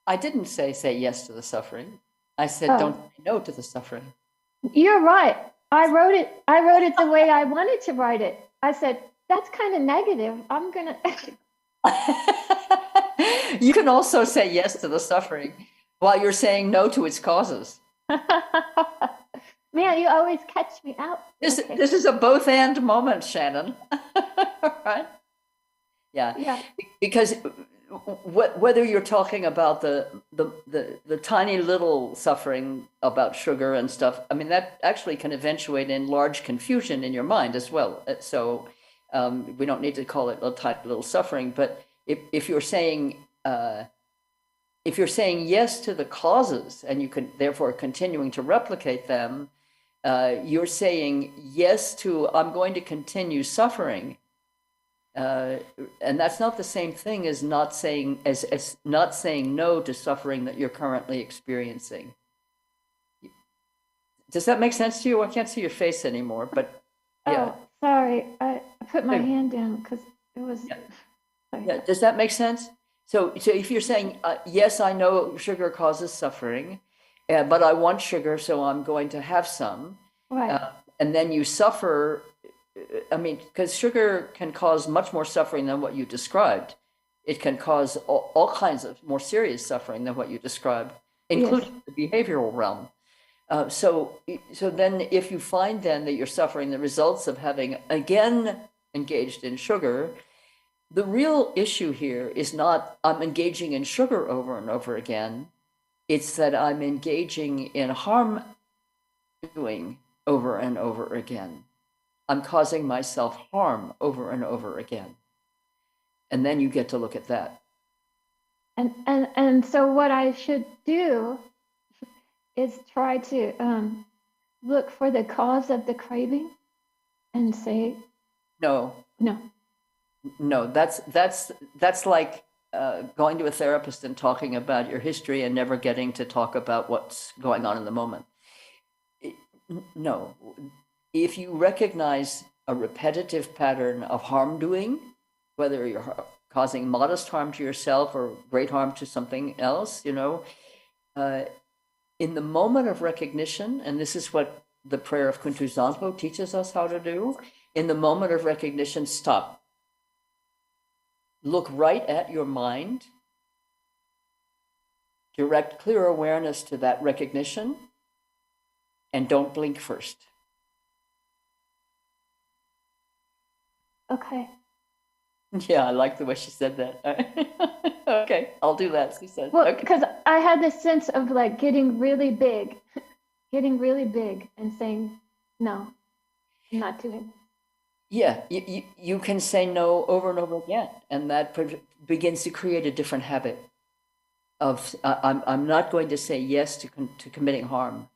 A: I didn't say yes to the suffering. I said don't say no to the suffering. You're
L: right. I wrote it the way I wanted to write it. I said, that's kind of negative. I'm gonna
A: You can also say yes to the suffering while you're saying no to its causes.
L: Man, you always catch me out.
A: This is a both and moment, Shannon. Right? Yeah. Because whether you're talking about the tiny little suffering about sugar and stuff, I mean, that actually can eventuate in large confusion in your mind as well. So we don't need to call it a tiny little suffering, but if you're saying yes to the causes and you can therefore continuing to replicate them, you're saying yes to I'm going to continue suffering. And that's not the same thing as not saying no to suffering that you're currently experiencing. Does that make sense to you? I can't see your face anymore, but yeah.
L: Oh, sorry, I put my hand down because it was.
A: Yeah. Does that make sense? So if you're saying yes, I know sugar causes suffering, but I want sugar, so I'm going to have some.
L: Right.
A: And then you suffer. I mean, because sugar can cause much more suffering than what you described. It can cause all kinds of more serious suffering than what you described, including the behavioral realm. So then if you find then that you're suffering the results of having again engaged in sugar, the real issue here is not I'm engaging in sugar over and over again. It's that I'm engaging in harm doing over and over again. I'm causing myself harm over and over again. And then you get to look at that.
L: And so what I should do is try to look for the cause of the craving and say,
A: No,
L: No.
A: that's like going to a therapist and talking about your history and never getting to talk about what's going on in the moment. No, if you recognize a repetitive pattern of harm doing, whether you're causing modest harm to yourself or great harm to something else, in the moment of recognition, and this is what the prayer of Kuntu Zanpo teaches us how to do, in the moment of recognition, stop. Look right at your mind, direct clear awareness to that recognition, and don't blink first.
L: Okay.
A: Yeah, I like the way she said that. Okay, I'll do that, she said.
L: Well,
A: Okay.
L: because I had this sense of like getting really big and saying, no, I'm not doing it.
A: Yeah, you can say no over and over again, and that begins to create a different habit of I'm not going to say yes to committing harm.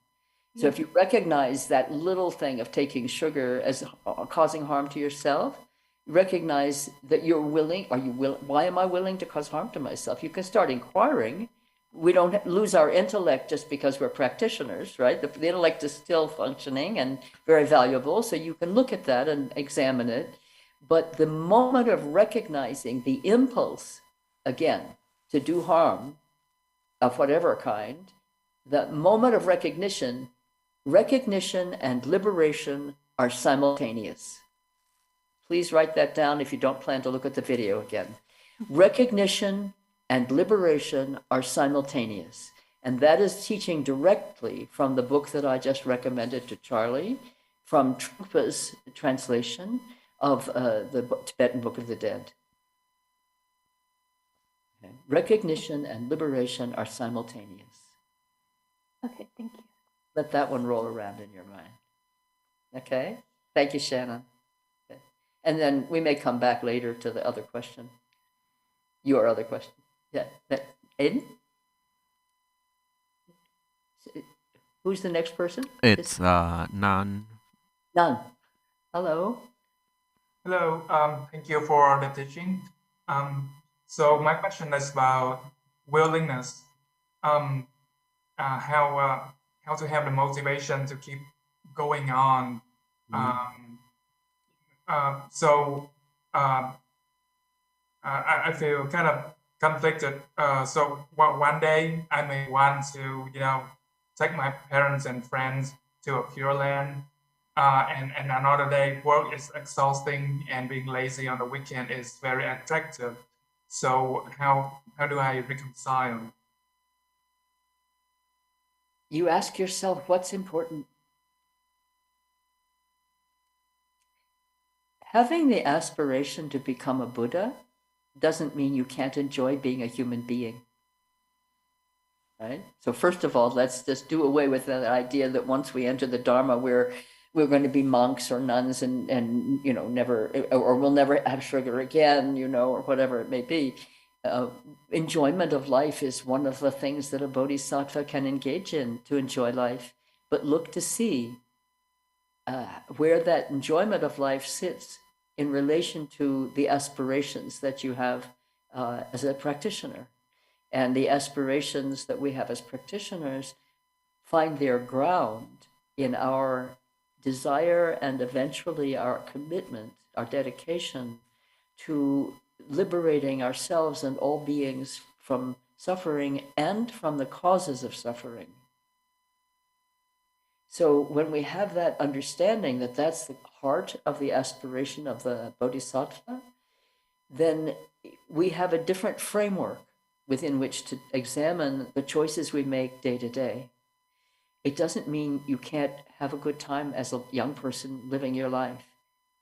A: So if you recognize that little thing of taking sugar as causing harm to yourself, recognize that you're willing. Why am I willing to cause harm to myself? You can start inquiring. We don't lose our intellect just because we're practitioners, right? The intellect is still functioning and very valuable. So you can look at that and examine it. But the moment of recognizing the impulse, again, to do harm of whatever kind, the moment of recognition and liberation are simultaneous. Please write that down if you don't plan to look at the video again. Recognition and liberation are simultaneous. And that is teaching directly from the book that I just recommended to Charlie, from Trungpa's translation of the Tibetan Book of the Dead. Okay. Recognition and liberation are simultaneous.
L: Okay, thank you.
A: Let that one roll around in your mind. Okay? Thank you, Shannon. Okay. And then we may come back later to the other question. Your other question. Yeah. Aiden? Who's the next person?
C: It's Nan.
A: Nan. Hello.
M: Hello. Thank you for the teaching. So my question is about willingness. How to have the motivation to keep going on. I feel kind of conflicted. So one day I may want to, take my parents and friends to a Pure Land. And another day work is exhausting and being lazy on the weekend is very attractive. So how do I reconcile?
A: You ask yourself what's important. Having the aspiration to become a Buddha doesn't mean you can't enjoy being a human being. Right? So first of all, let's just do away with that idea that once we enter the Dharma, we're going to be monks or nuns and never, or we'll never have sugar again, or whatever it may be. Enjoyment of life is one of the things that a bodhisattva can engage in to enjoy life. But look to see where that enjoyment of life sits in relation to the aspirations that you have as a practitioner. And the aspirations that we have as practitioners find their ground in our desire and eventually our commitment, our dedication to liberating ourselves and all beings from suffering and from the causes of suffering. So when we have that understanding that that's the heart of the aspiration of the bodhisattva, then we have a different framework within which to examine the choices we make day to day. It doesn't mean you can't have a good time as a young person living your life.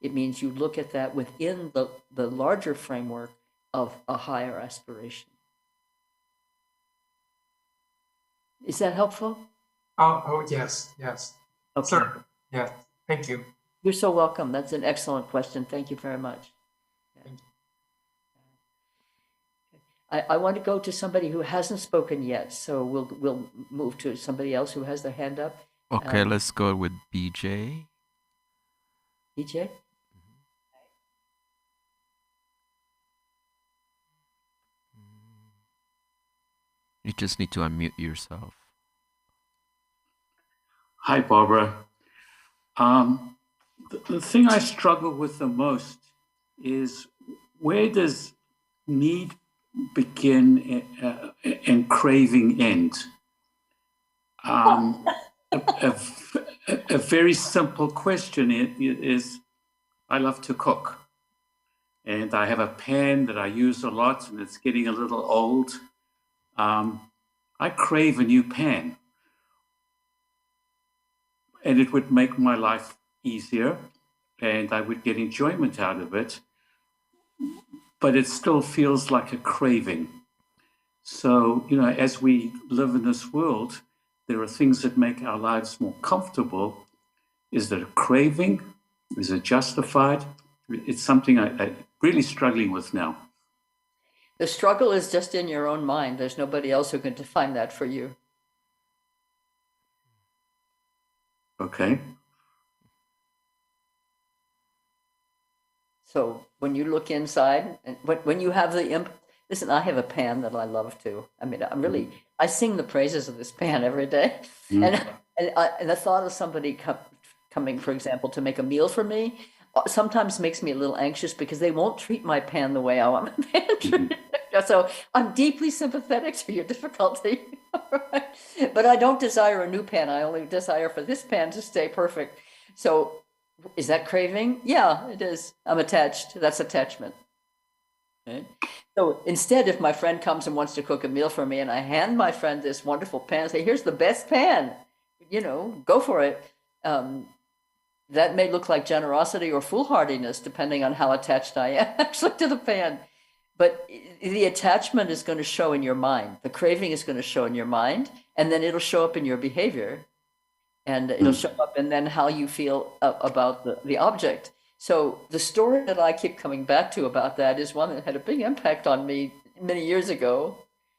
A: It means you look at that within the larger framework of a higher aspiration. Is that helpful?
M: Oh yes.
A: Okay.
M: Sure. Yeah, thank you.
A: You're so welcome. That's an excellent question. Thank you very much.
M: Thank you.
A: I want to go to somebody who hasn't spoken yet, so we'll move to somebody else who has their hand up.
C: Okay, let's go with BJ.
A: BJ?
C: You just need to unmute yourself.
N: Hi, Barbara. The thing I struggle with the most is, where does need begin and craving end? A very simple question is, I love to cook. And I have a pan that I use a lot, and it's getting a little old. I crave a new pan. And it would make my life easier, and I would get enjoyment out of it. But it still feels like a craving. So, as we live in this world, there are things that make our lives more comfortable. Is that a craving? Is it justified? It's something I'm really struggling with now.
A: The struggle is just in your own mind. There's nobody else who can define that for you.
N: Okay.
A: So when you look inside, and when you have listen, I have a pan that I love too. I mean, I sing the praises of this pan every day. And the thought of somebody coming, for example, to make a meal for me, sometimes makes me a little anxious because they won't treat my pan the way I want my pan treated. So I'm deeply sympathetic to your difficulty. But I don't desire a new pan. I only desire for this pan to stay perfect. So is that craving? Yeah, it is. I'm attached. That's attachment. Okay? So instead, if my friend comes and wants to cook a meal for me and I hand my friend this wonderful pan, say, here's the best pan, go for it. That may look like generosity or foolhardiness, depending on how attached I am actually to the pan. But the attachment is going to show in your mind. The craving is going to show in your mind, and then it'll show up in your behavior. And it'll show up in then how you feel about the object. So the story that I keep coming back to about that is one that had a big impact on me many years ago.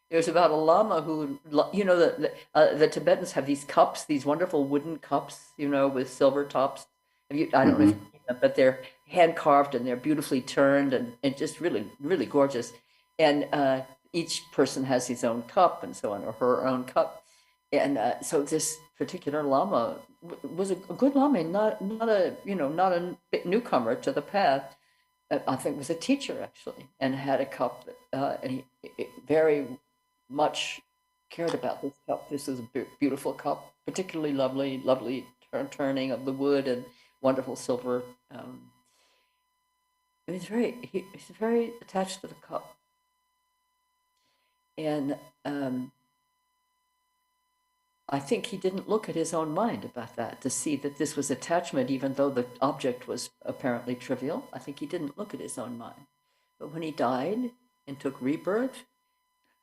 A: It was about a lama who, the Tibetans have these cups, these wonderful wooden cups, with silver tops. I don't know if you've seen them, but they're hand carved and they're beautifully turned and just really, really gorgeous. And each person has his own cup and so on, or her own cup. And so this particular lama was a good lama, not a newcomer to the path. I think was a teacher actually, and had a cup, and he very much cared about this cup. This is a beautiful cup, particularly lovely turning of the wood and wonderful silver. He's very attached to the cup, and I think he didn't look at his own mind about that to see that this was attachment, even though the object was apparently trivial. I think he didn't look at his own mind. But when he died and took rebirth,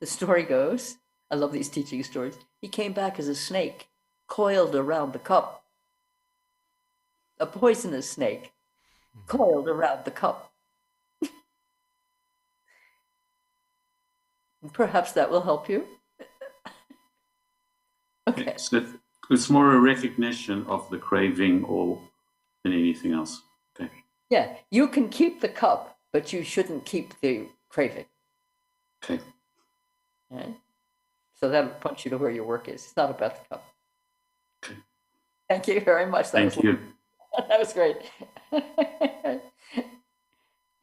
A: the story goes, I love these teaching stories, he came back as a snake, coiled around the cup. A poisonous snake, coiled around the cup. Perhaps that will help you. Okay.
N: So it's more a recognition of the craving than anything else. Okay.
A: Yeah, you can keep the cup, but you shouldn't keep the craving.
N: Okay.
A: Right? So that'll point you to where your work is. It's not about the cup.
N: Okay.
A: Thank you very much.
N: Thank you.
A: That was great.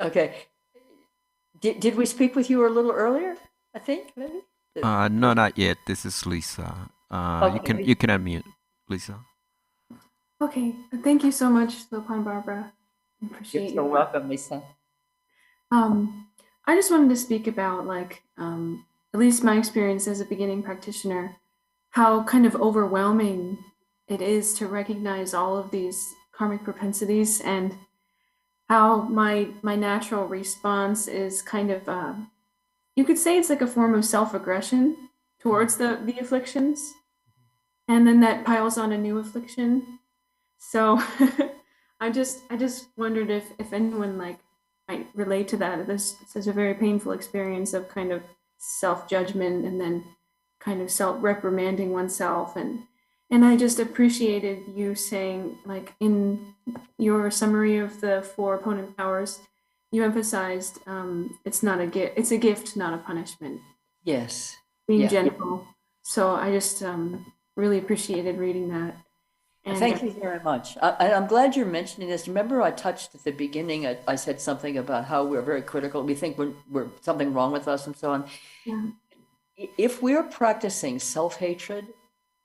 A: Okay. Did we speak with you a little earlier? I think maybe.
C: No, not yet. This is Lisa.
A: Okay.
C: You can unmute, Lisa.
O: Okay, thank you so much, Lopon Barbara. I appreciate
A: You're so welcome, Lisa.
O: I just wanted to speak about at least my experience as a beginning practitioner, how kind of overwhelming it is to recognize all of these karmic propensities, and how my natural response is kind of you could say it's like a form of self-aggression towards the afflictions, and then that piles on a new affliction. So I just wondered if anyone might relate to that. This is a very painful experience of kind of self-judgment and then kind of self-reprimanding oneself, and I just appreciated you saying, in your summary of the 4 opponent powers, you emphasized it's a gift, not a punishment.
A: Yes.
O: being gentle. So I just really appreciated reading that. And
A: thank you very much. I'm glad you're mentioning this. Remember, I touched at the beginning, I said something about how we're very critical. We think we're something wrong with us and so on.
O: Yeah.
A: If we're practicing self-hatred,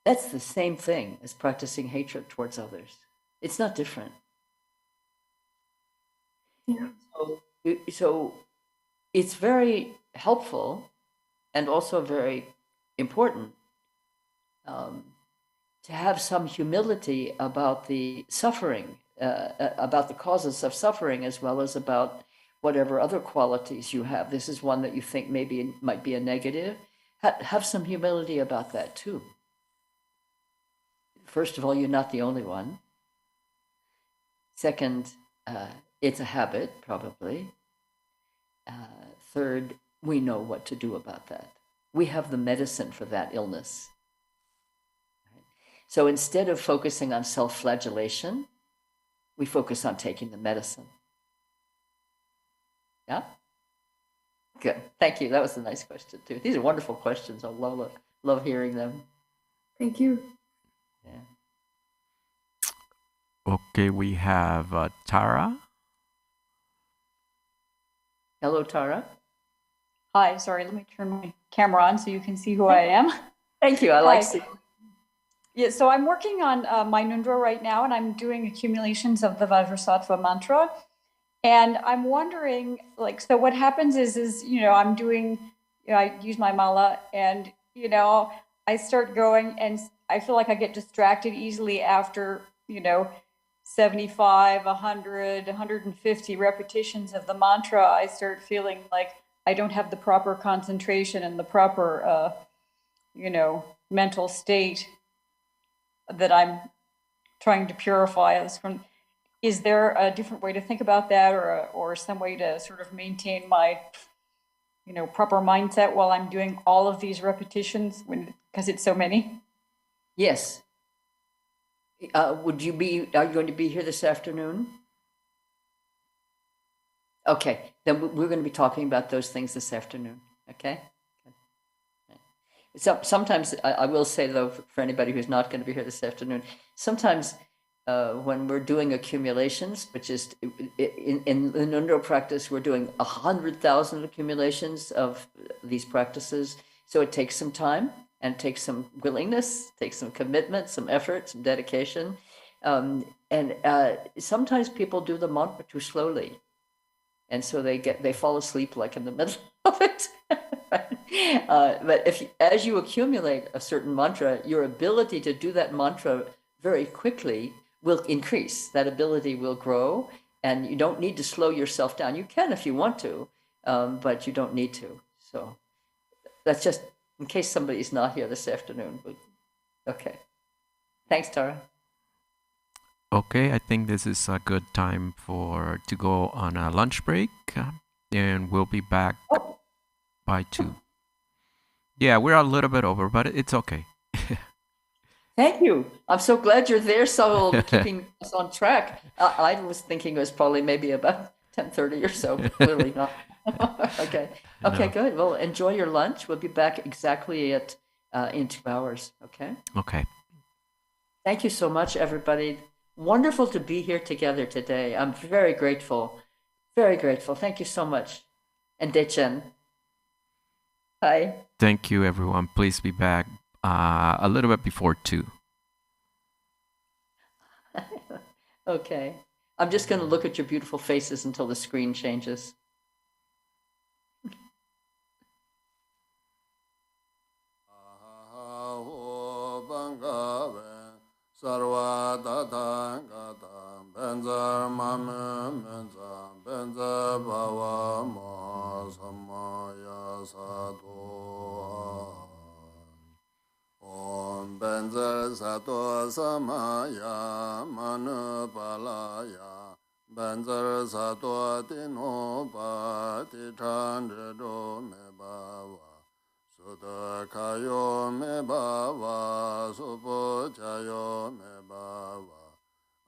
A: that's the same thing as practicing hatred towards others. It's not different.
O: Yeah.
A: So it's very helpful and also very important to have some humility about the suffering, about the causes of suffering, as well as about whatever other qualities you have. This is one that you think maybe might be a negative. Have some humility about that too. First of all, you're not the only one. Second, it's a habit, probably. Third, we know what to do about that. We have the medicine for that illness. So instead of focusing on self-flagellation, we focus on taking the medicine. Yeah? Good. Thank you. That was a nice question, too. These are wonderful questions. I love hearing them.
O: Thank you.
A: Yeah.
C: Okay, we have Tara.
A: Hello, Tara.
P: Hi, sorry, let me turn my camera on so you can see who I am.
A: Thank you. I like seeing.
P: Yeah, so I'm working on my nundra right now, and I'm doing accumulations of the Vajrasattva mantra. And I'm wondering, like, so what happens is I'm doing, I use my mala, and, I start going, and I feel like I get distracted easily after, 75, 100, 150 repetitions of the mantra. I start feeling like I don't have the proper concentration and the proper, mental state that I'm trying to purify us from. Is there a different way to think about that, or some way to sort of maintain my, proper mindset while I'm doing all of these repetitions because it's so many?
A: Yes. Are you going to be here this afternoon? Okay, then we're going to be talking about those things this afternoon, okay? So sometimes, I will say though, for anybody who's not going to be here this afternoon, sometimes when we're doing accumulations, which is in the nundra practice, we're doing 100,000 accumulations of these practices. So it takes some time and takes some willingness, takes some commitment, some effort, some dedication. And sometimes people do the mantra too slowly. And so they fall asleep like in the middle of it. But as you accumulate a certain mantra, your ability to do that mantra very quickly will increase. That ability will grow, and you don't need to slow yourself down. You can if you want to, but you don't need to. So that's just in case somebody's not here this afternoon. But, okay. Thanks, Tara.
C: Okay, I think this is a good time to go on a lunch break, and we'll be back by 2. Yeah, we're a little bit over, but it's okay.
A: Thank you. I'm so glad you're there, so keeping us on track. I was thinking it was probably maybe about 10:30 or so, but clearly not. Okay. Okay, no. Good. Well, enjoy your lunch. We'll be back exactly in 2 hours. Okay.
C: Okay.
A: Thank you so much, everybody. Wonderful to be here together today. I'm very grateful. Very grateful. Thank you so much. And Dechen. Hi.
C: Thank you, everyone. Please be back a little bit before 2.
A: Okay. I'm just going to look at your beautiful faces until the screen changes.
B: Sarva Tathagata Benza Mame Menza Benza Bhava Ma Samaya Sato Om Benza Sato Samaya Manu Palaya Benza Sato Tino Pati Chandro Me Bhava Sudha kayo me bhava, supo chayo me bhava,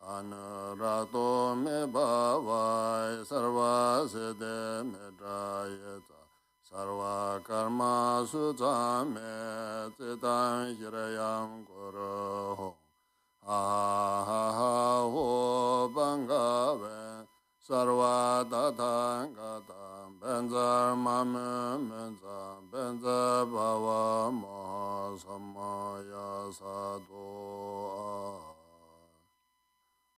B: anurato me bhava, sarva siddhe me drayeta, sarva karma sujana. me titan hirayam guru ho bangave sarva tatangata benzer mame menza benzer bhava maha samaya sadhu